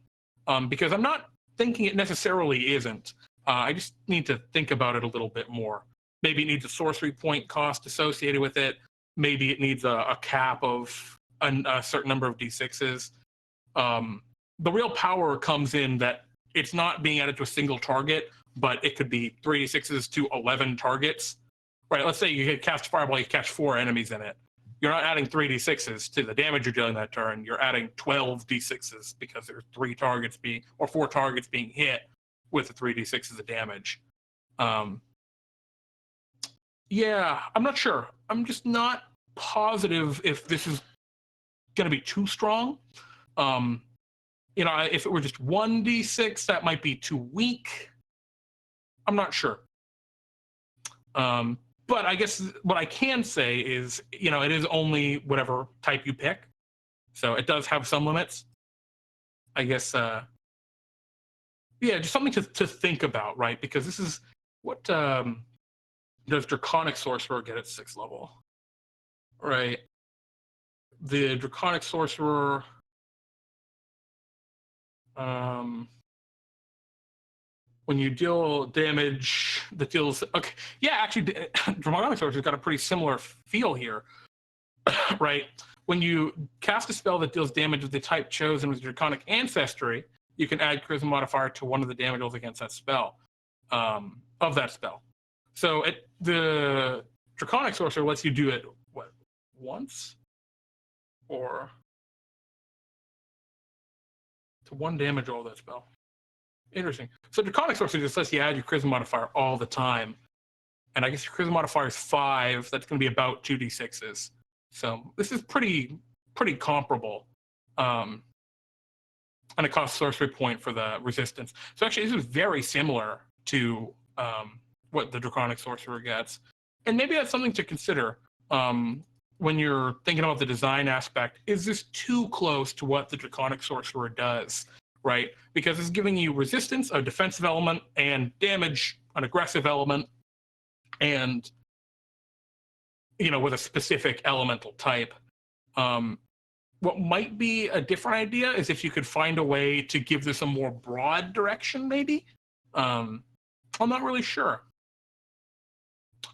Because I'm not thinking it necessarily isn't. I just need to think about it a little bit more. Maybe it needs a sorcery point cost associated with it. Maybe it needs a cap of a certain number of d6s. The real power comes in that it's not being added to a single target, but it could be 3d6s to 11 targets. Right, let's say you cast Fireball, you catch 4 enemies in it. You're not adding 3d6s to the damage you're dealing that turn. You're adding 12 d6s because there's 4 targets being hit with the 3d6s of damage. Yeah, I'm not sure. I'm just not positive if this is going to be too strong. If it were just 1d6, that might be too weak. I'm not sure. But I guess what I can say is, it is only whatever type you pick. So it does have some limits. I guess, just something to think about, right? Because this is what does Draconic Sorcerer get at 6th level? Right. The Draconic Sorcerer, when you deal damage that deals, okay, yeah, actually, Draconic Sorcerer's got a pretty similar feel here, right? When you cast a spell that deals damage of the type chosen with Draconic Ancestry, you can add Charisma modifier to one of the damage rolls against that spell, of that spell. So the Draconic Sorcerer lets you do it, what, once? Or to 1 damage roll that spell. Interesting. So Draconic Sorcerer just lets you add your Charisma modifier all the time. And I guess your Charisma modifier is 5. That's going to be about 2d6s. So this is pretty comparable. And it costs sorcery point for the resistance. So actually, this is very similar to what the Draconic Sorcerer gets. And maybe that's something to consider when you're thinking about the design aspect. Is this too close to what the Draconic Sorcerer does, right? Because it's giving you resistance, a defensive element, and damage, an aggressive element, and, with a specific elemental type. What might be a different idea is if you could find a way to give this a more broad direction, maybe. I'm not really sure.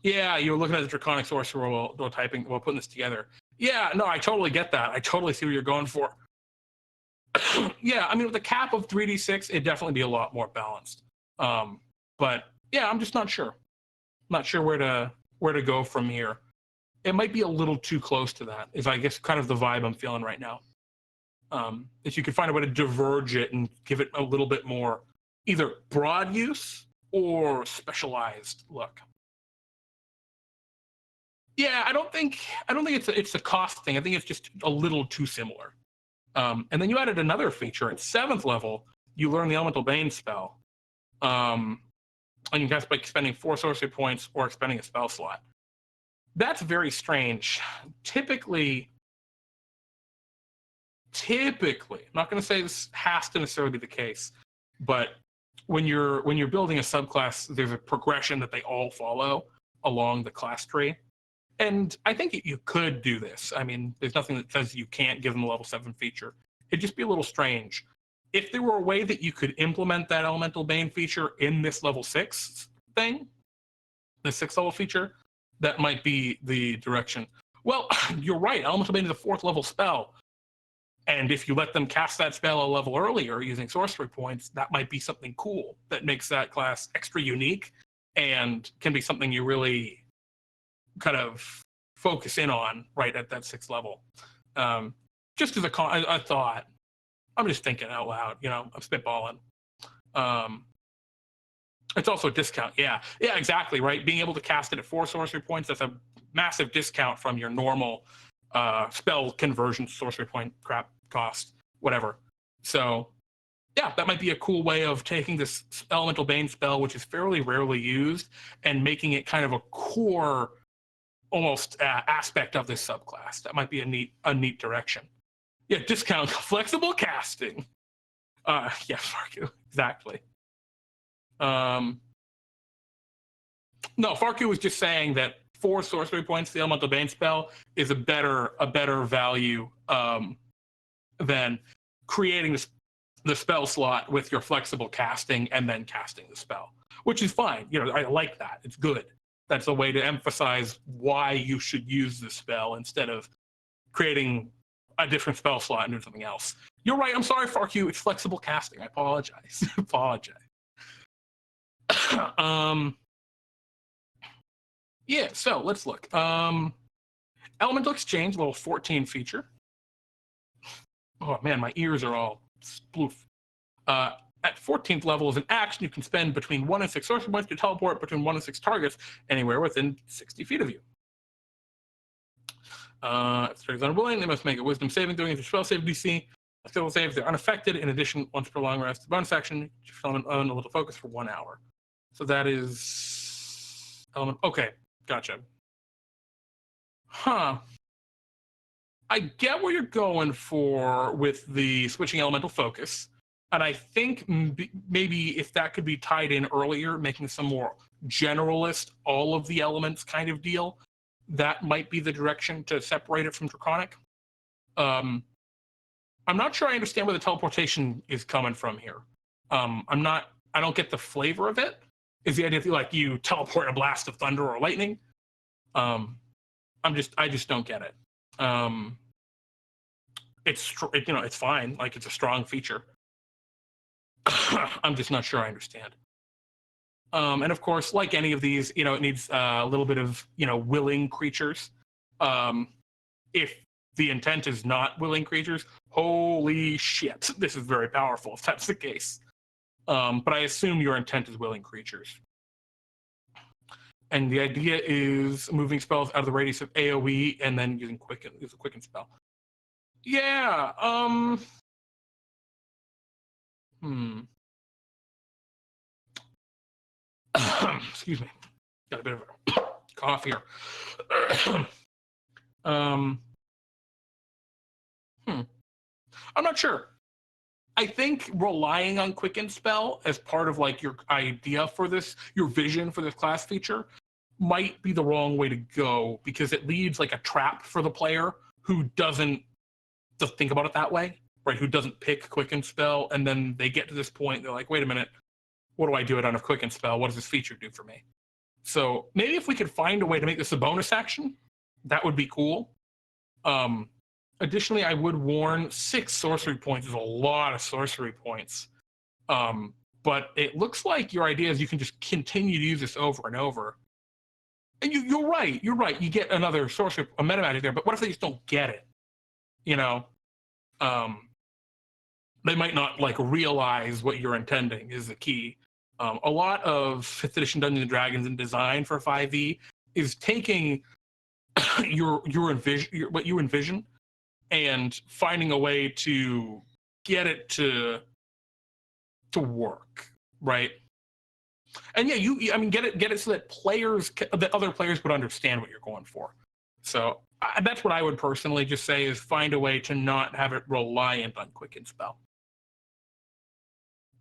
Yeah, you were looking at the Draconic Sorcerer while putting this together. Yeah, no, I totally get that. I totally see what you're going for. Yeah, I mean, with a cap of 3d6, it'd definitely be a lot more balanced. But yeah, I'm just not sure. Not sure where to go from here. It might be a little too close to that, is I guess kind of the vibe I'm feeling right now. If you could find a way to diverge it and give it a little bit more either broad use or specialized look. Yeah, I don't think it's a cost thing. I think it's just a little too similar. And then you added another feature at 7th level. You learn the Elemental Bane spell, and you cast by spending 4 sorcery points or expending a spell slot. That's very strange. Typically, I'm not going to say this has to necessarily be the case, but when you're building a subclass, there's a progression that they all follow along the class tree. And I think you could do this. I mean, there's nothing that says you can't give them a level 7 feature. It'd just be a little strange. If there were a way that you could implement that Elemental Bane feature in this level 6 thing, the 6th level feature, that might be the direction. Well, you're right. Elemental Bane is a 4th level spell. And if you let them cast that spell a level earlier using sorcery points, that might be something cool that makes that class extra unique and can be something you really kind of focus in on right at that 6th level. Just as a thought. I'm just thinking out loud, I'm spitballing. It's also a discount. Yeah, exactly, right? Being able to cast it at 4 sorcery points, that's a massive discount from your normal spell conversion sorcery point crap cost, whatever. So yeah, that might be a cool way of taking this Elemental Bane spell, which is fairly rarely used, and making it kind of a core almost aspect of this subclass. That might be a neat direction. Yeah, discount flexible casting. Yeah, Farku, exactly. No, Farku was just saying that 4 sorcery points, the Elemental Bane spell, is a better value than creating this the spell slot with your flexible casting and then casting the spell, which is fine. I like that. It's good. That's a way to emphasize why you should use the spell instead of creating a different spell slot and doing something else. You're right. I'm sorry, FarQ. It's flexible casting. I apologize. Apologize. Yeah, so let's look. Elemental Exchange, level 14 feature. Oh man, my ears are all sploof. At 14th level, as an action, you can spend between 1 and 6 sorcery points to teleport between 1 and 6 targets anywhere within 60 feet of you. If targets unwilling, they must make a wisdom saving throw against your spell save DC. Skill saves, they're unaffected. In addition, once per long rest, bonus action, element on a little focus for 1 hour. So that is element. Okay, gotcha. Huh. I get what you're going for with the switching elemental focus. And I think maybe if that could be tied in earlier, making some more generalist, all of the elements kind of deal, that might be the direction to separate it from Draconic. I'm not sure I understand where the teleportation is coming from here. I don't get the flavor of it. Is the idea that like you teleport a blast of thunder or lightning? I just don't get it. It's fine. Like it's a strong feature. I'm just not sure I understand. And of course, like any of these, it needs a little bit of, willing creatures. If the intent is not willing creatures, holy shit, this is very powerful if that's the case. But I assume your intent is willing creatures. And the idea is moving spells out of the radius of AoE and then using use a quicken spell. Yeah. Excuse me. Got a bit of a cough here. I'm not sure. I think relying on Quicken Spell as part of like your idea for this, your vision for this class feature, might be the wrong way to go because it leaves like a trap for the player who doesn't just think about it that way, right? Who doesn't pick Quicken Spell, and then they get to this point, they're like, wait a minute, what do I do? I don't have Quicken Spell. What does this feature do for me? So maybe if we could find a way to make this a bonus action, that would be cool. Additionally, I would warn 6 sorcery points is a lot of sorcery points. But it looks like your idea is you can just continue to use this over and over. And you're right. You're right. You get another sorcery, a meta magic there. But what if they just don't get it? They might not like realize what you're intending is the key. A lot of 5th edition Dungeons and Dragons in design for 5e is taking what you envision and finding a way to get it to work, right? And yeah, get it so that that other players would understand what you're going for. So that's what I would personally just say is find a way to not have it reliant on Quicken Spell.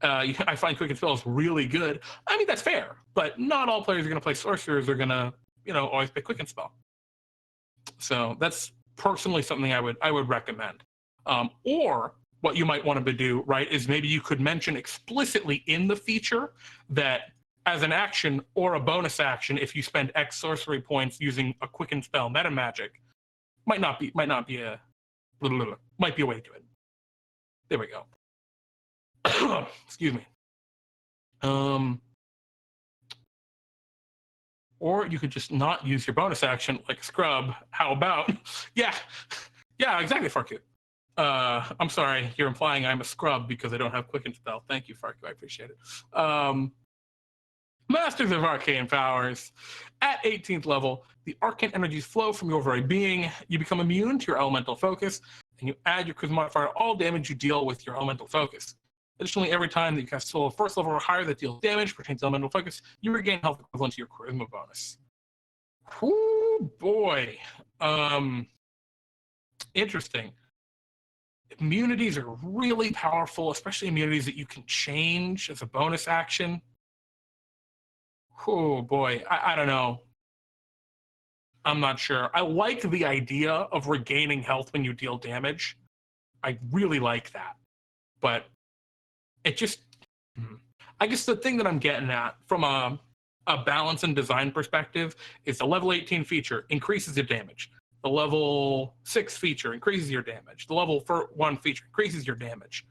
I find Quicken Spell is really good. I mean, that's fair, but not all players are going to play sorcerers are going to, always pick Quicken Spell. So that's personally something I would recommend. Or what you might want to do, right, is maybe you could mention explicitly in the feature that as an action or a bonus action, if you spend X sorcery points using a Quicken Spell meta magic, might be a way to do it. There we go. Excuse me. Or you could just not use your bonus action like Scrub. How about? Yeah, exactly, Farku. I'm sorry, you're implying I'm a scrub because I don't have Quicken Spell. Thank you, Farku. I appreciate it. Masters of Arcane Powers. At 18th level, the arcane energies flow from your very being. You become immune to your elemental focus, and you add your charisma modifier to all damage you deal with your elemental focus. Additionally, every time that you cast a spell of 1st level or higher that deals damage pertains to elemental focus, you regain health equivalent to your charisma bonus. Ooh, boy. Interesting. Immunities are really powerful, especially immunities that you can change as a bonus action. Oh boy, I don't know. I'm not sure. I like the idea of regaining health when you deal damage. I really like that. But it just, I guess the thing that I'm getting at from a balance and design perspective is the level 18 feature increases your damage. The level 6 feature increases your damage. The level 1 feature increases your damage.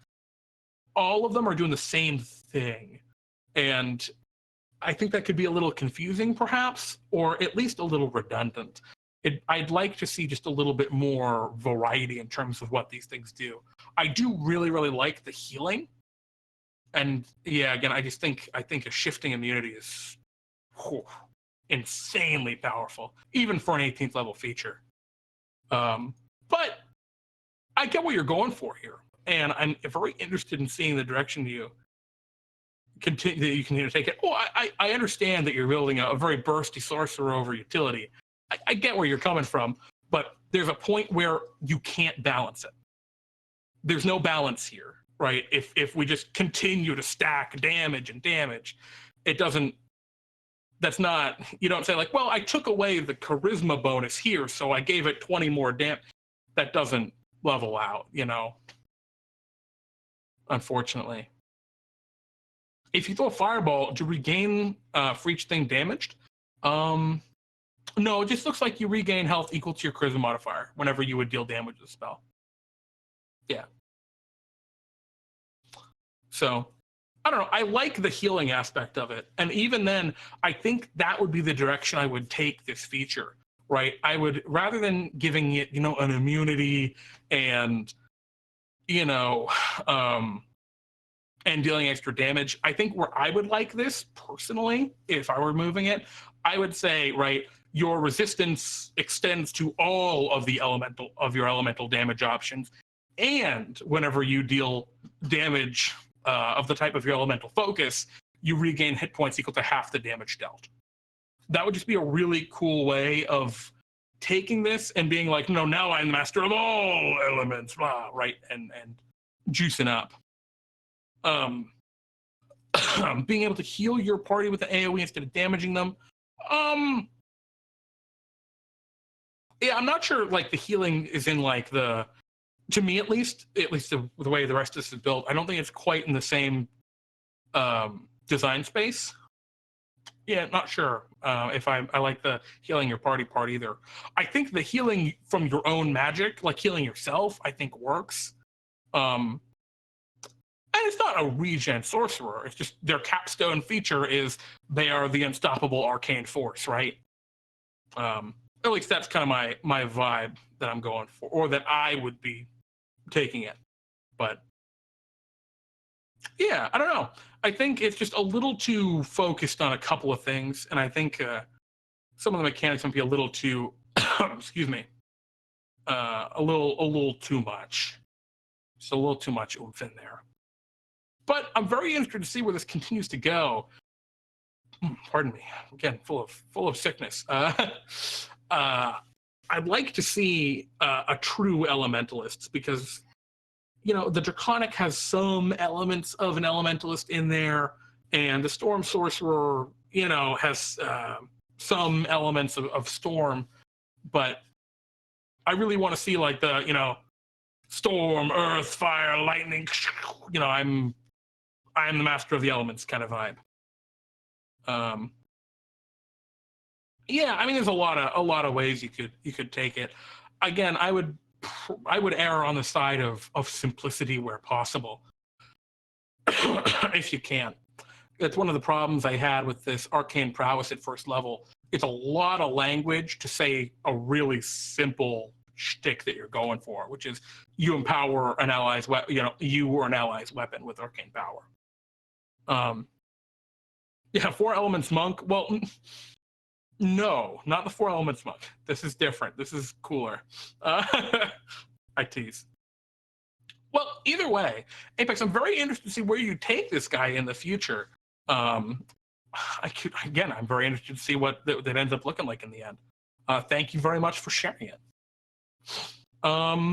All of them are doing the same thing. And I think that could be a little confusing, perhaps, or at least a little redundant. I'd like to see just a little bit more variety in terms of what these things do. I do really, really like the healing. And yeah, again, I think a shifting immunity is insanely powerful, even for an 18th level feature. But I get what you're going for here, and I'm very interested in seeing the direction you continue to take it. Oh, I understand that you're building a very bursty sorcerer over utility. I get where you're coming from, but there's a point where you can't balance it. There's no balance here, right? If we just continue to stack damage and damage, it doesn't. That's not, you don't say like, well, I took away the charisma bonus here, so I gave it 20 more damage. That doesn't level out, you know, unfortunately. If you throw a fireball to regain for each thing damaged, no, it just looks like you regain health equal to your charisma modifier whenever you would deal damage with the spell. Yeah. So, I don't know. I like the healing aspect of it. And even then, I think that would be the direction I would take this feature, right? I would, rather than giving it, you know, an immunity and, you know, and dealing extra damage, I think where I would like this personally, if I were moving it, I would say, right, your resistance extends to all of the your elemental damage options. And whenever you deal damage of the type of your elemental focus, you regain hit points equal to half the damage dealt. That would just be a really cool way of taking this and being like, no, now I'm the master of all elements, right? And juicing up. Being able to heal your party with the AoE instead of damaging them. Yeah, I'm not sure like the healing is in like the, to me at least the way the rest of this is built, I don't think it's quite in the same design space. Yeah, not sure if I like the healing your party part either. I think the healing from your own magic, like healing yourself, I think works. And it's not a regen sorcerer. It's just their capstone feature is they are the unstoppable arcane force, right? At least that's kind of my vibe that I'm going for, or that I would be taking it. But yeah, I don't know. I think it's just a little too focused on a couple of things, and I think some of the mechanics might be a little too, excuse me, a little too much. Just a little too much oomph in there. But I'm very interested to see where this continues to go. Pardon me, again, full of sickness. I'd like to see a true elementalist, because you know the Draconic has some elements of an elementalist in there, and the Storm Sorcerer, you know, has some elements of Storm, but I really want to see like the, you know, Storm, Earth, Fire, Lightning. You know, I'm the master of the elements kind of vibe. Yeah, I mean, there's a lot of ways you could take it. Again, I would err on the side of simplicity where possible, if you can. That's one of the problems I had with this arcane prowess at first level. It's a lot of language to say a really simple shtick that you're going for, which is you empower an ally's weapon, you know, you or an ally's weapon with arcane power. Yeah, 4 elements monk. Well, no, not the 4 elements monk. This is different. This is cooler. I tease. Well, either way, Apex, I'm very interested to see where you take this guy in the future. I'm very interested to see what that ends up looking like in the end. Thank you very much for sharing it. Now,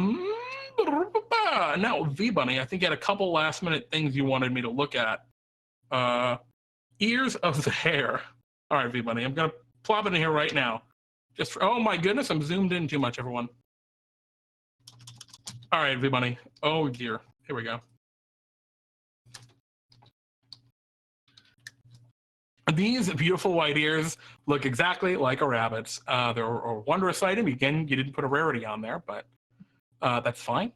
V-Bunny, I think you had a couple last-minute things you wanted me to look at. Ears of the hair. All right, V-Bunny, I'm going to plop it in here right now. Oh my goodness, I'm zoomed in too much, everyone. All right, V-Bunny. Oh dear. Here we go. These beautiful white ears look exactly like a rabbit's. They're a wondrous item. Again, you didn't put a rarity on there, but that's fine.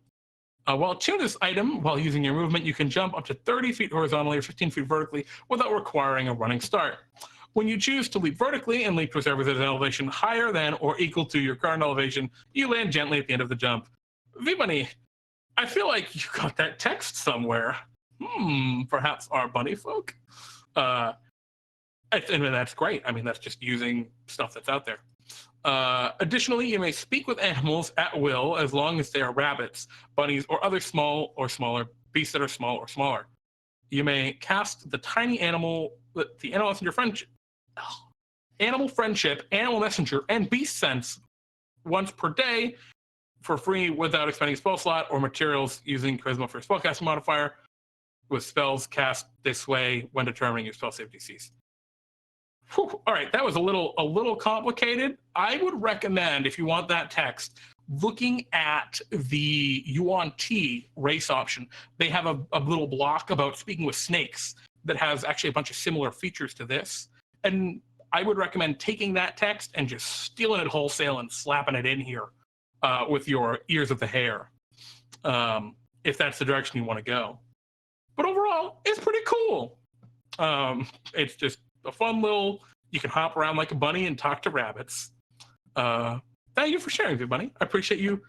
While tune this item while using your movement, you can jump up to 30 feet horizontally or 15 feet vertically without requiring a running start. When you choose to leap vertically and leap to a surface at an elevation higher than or equal to your current elevation, you land gently at the end of the jump. V-Bunny, I feel like you got that text somewhere. Perhaps our bunny folk? Uh, and that's great. I mean, that's just using stuff that's out there. Additionally, you may speak with animals at will as long as they are rabbits, bunnies, or other small or smaller beasts that are small or smaller. You may cast the animal messenger friendship, animal messenger, and beast sense once per day for free without expending a spell slot or materials using charisma for a spellcasting modifier with spells cast this way when determining your spell save DCs. Whew. All right, that was a little complicated. I would recommend, if you want that text, looking at the Yuan Ti race option. They have a little block about speaking with snakes that has actually a bunch of similar features to this. And I would recommend taking that text and just stealing it wholesale and slapping it in here with your ears of the hare, if that's the direction you want to go. But overall, it's pretty cool. It's just a fun little, you can hop around like a bunny and talk to rabbits. Thank you for sharing, V-Bunny. I appreciate you.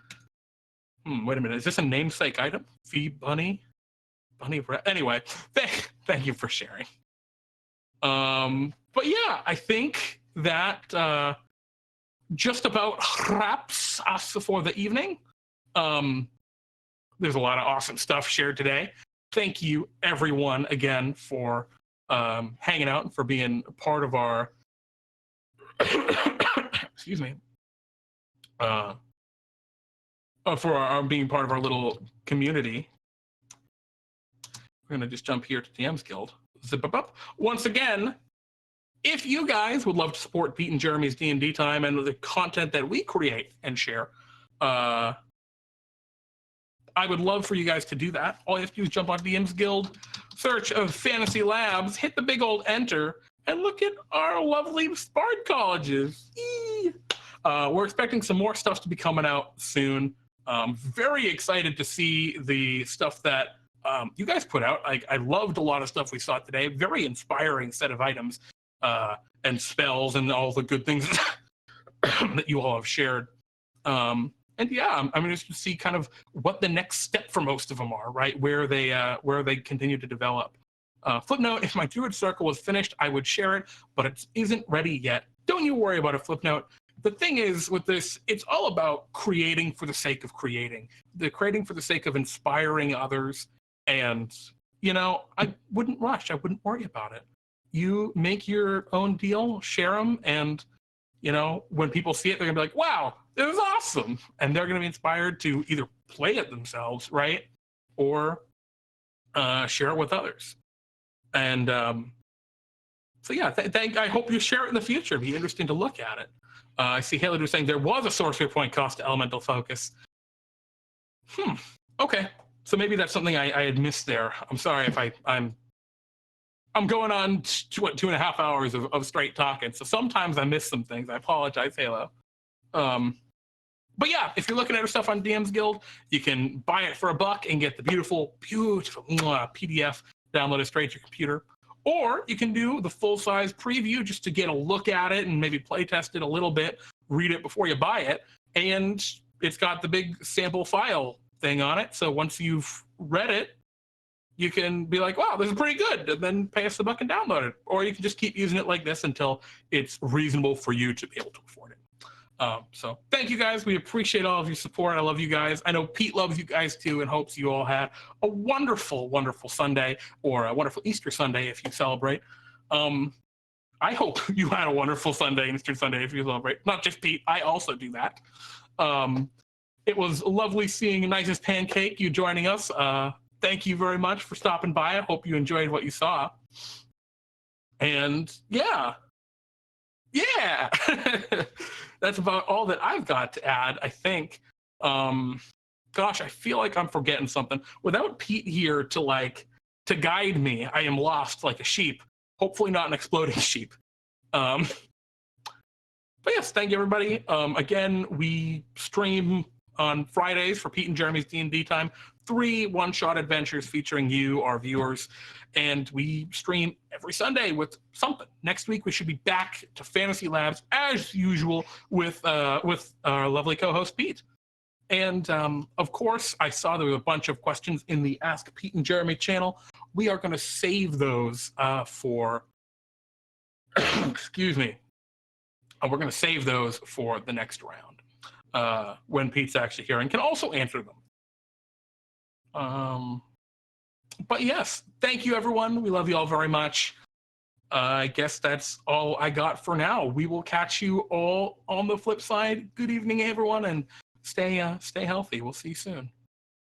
Wait a minute, is this a namesake item? V-Bunny? Anyway, thank you for sharing. But yeah, I think that just about wraps us for the evening. There's a lot of awesome stuff shared today. Thank you, everyone, again, for hanging out and for being part of our excuse me, for our being part of our little community. We're gonna just jump here to DM's Guild. Zip up. Once again, if you guys would love to support Pete and Jeremy's D&D time and the content that we create and share, I would love for you guys to do that. All you have to do is jump on DM's Guild, search of Fantasy Labs, hit the big old enter, and look at our lovely Bard colleges. We're expecting some more stuff to be coming out soon. Very excited to see the stuff that you guys put out. I loved a lot of stuff we saw today. Very inspiring set of items and spells and all the good things that you all have shared. And yeah, I'm interested to see kind of what the next step for most of them are, right? Where they continue to develop. Flipnote, if my Druid Circle was finished, I would share it, but it isn't ready yet. Don't you worry about it, Flipnote. The thing is with this, it's all about creating for the sake of creating. The creating for the sake of inspiring others. And, you know, I wouldn't rush. I wouldn't worry about it. You make your own deal, share them, and, you know, when people see it, they're going to be like, wow, it was awesome. And they're going to be inspired to either play it themselves, right? Or share it with others. And so, yeah, I hope you share it in the future. It'd be interesting to look at it. I see Haley was saying there was a sorcery point cost to elemental focus. Okay. So maybe that's something I had missed there. I'm sorry if I'm going on 2.5 hours of straight talking. So sometimes I miss some things. I apologize, Halo. But yeah, if you're looking at our stuff on DM's Guild, you can buy it for $1 and get the beautiful PDF downloaded straight to your computer. Or you can do the full-size preview just to get a look at it and maybe play test it a little bit, read it before you buy it. And it's got the big sample file thing on it. So once you've read it, you can be like, wow, this is pretty good, and then pay us $1 and download it. Or you can just keep using it like this until it's reasonable for you to be able to afford it. So thank you guys. We appreciate all of your support. I love you guys. I know Pete loves you guys too and hopes you all had a wonderful, wonderful Sunday, or a wonderful Easter Sunday if you celebrate. I hope you had a wonderful Sunday, Easter Sunday if you celebrate. Not just Pete, I also do that. It was lovely seeing Nicest Pancake, you joining us. Thank you very much for stopping by. I hope you enjoyed what you saw. And yeah. That's about all that I've got to add, I think. Gosh, I feel like I'm forgetting something. Without Pete here to guide me, I am lost like a sheep. hopefully not an exploding sheep. But yes, thank you everybody. Again, we stream on Fridays for Pete and Jeremy's D&D time, 3 one-shot adventures featuring you, our viewers, and we stream every Sunday with something. Next week we should be back to Fantasy Labs as usual with our lovely co-host Pete. And of course, I saw there was a bunch of questions in the Ask Pete and Jeremy channel. We are going to save those for excuse me. We're going to save those for the next round when Pete's actually here and can also answer them. But yes, thank you, everyone. We love you all very much. I guess that's all I got for now. We will catch you all on the flip side. Good evening, everyone, and stay healthy. We'll see you soon.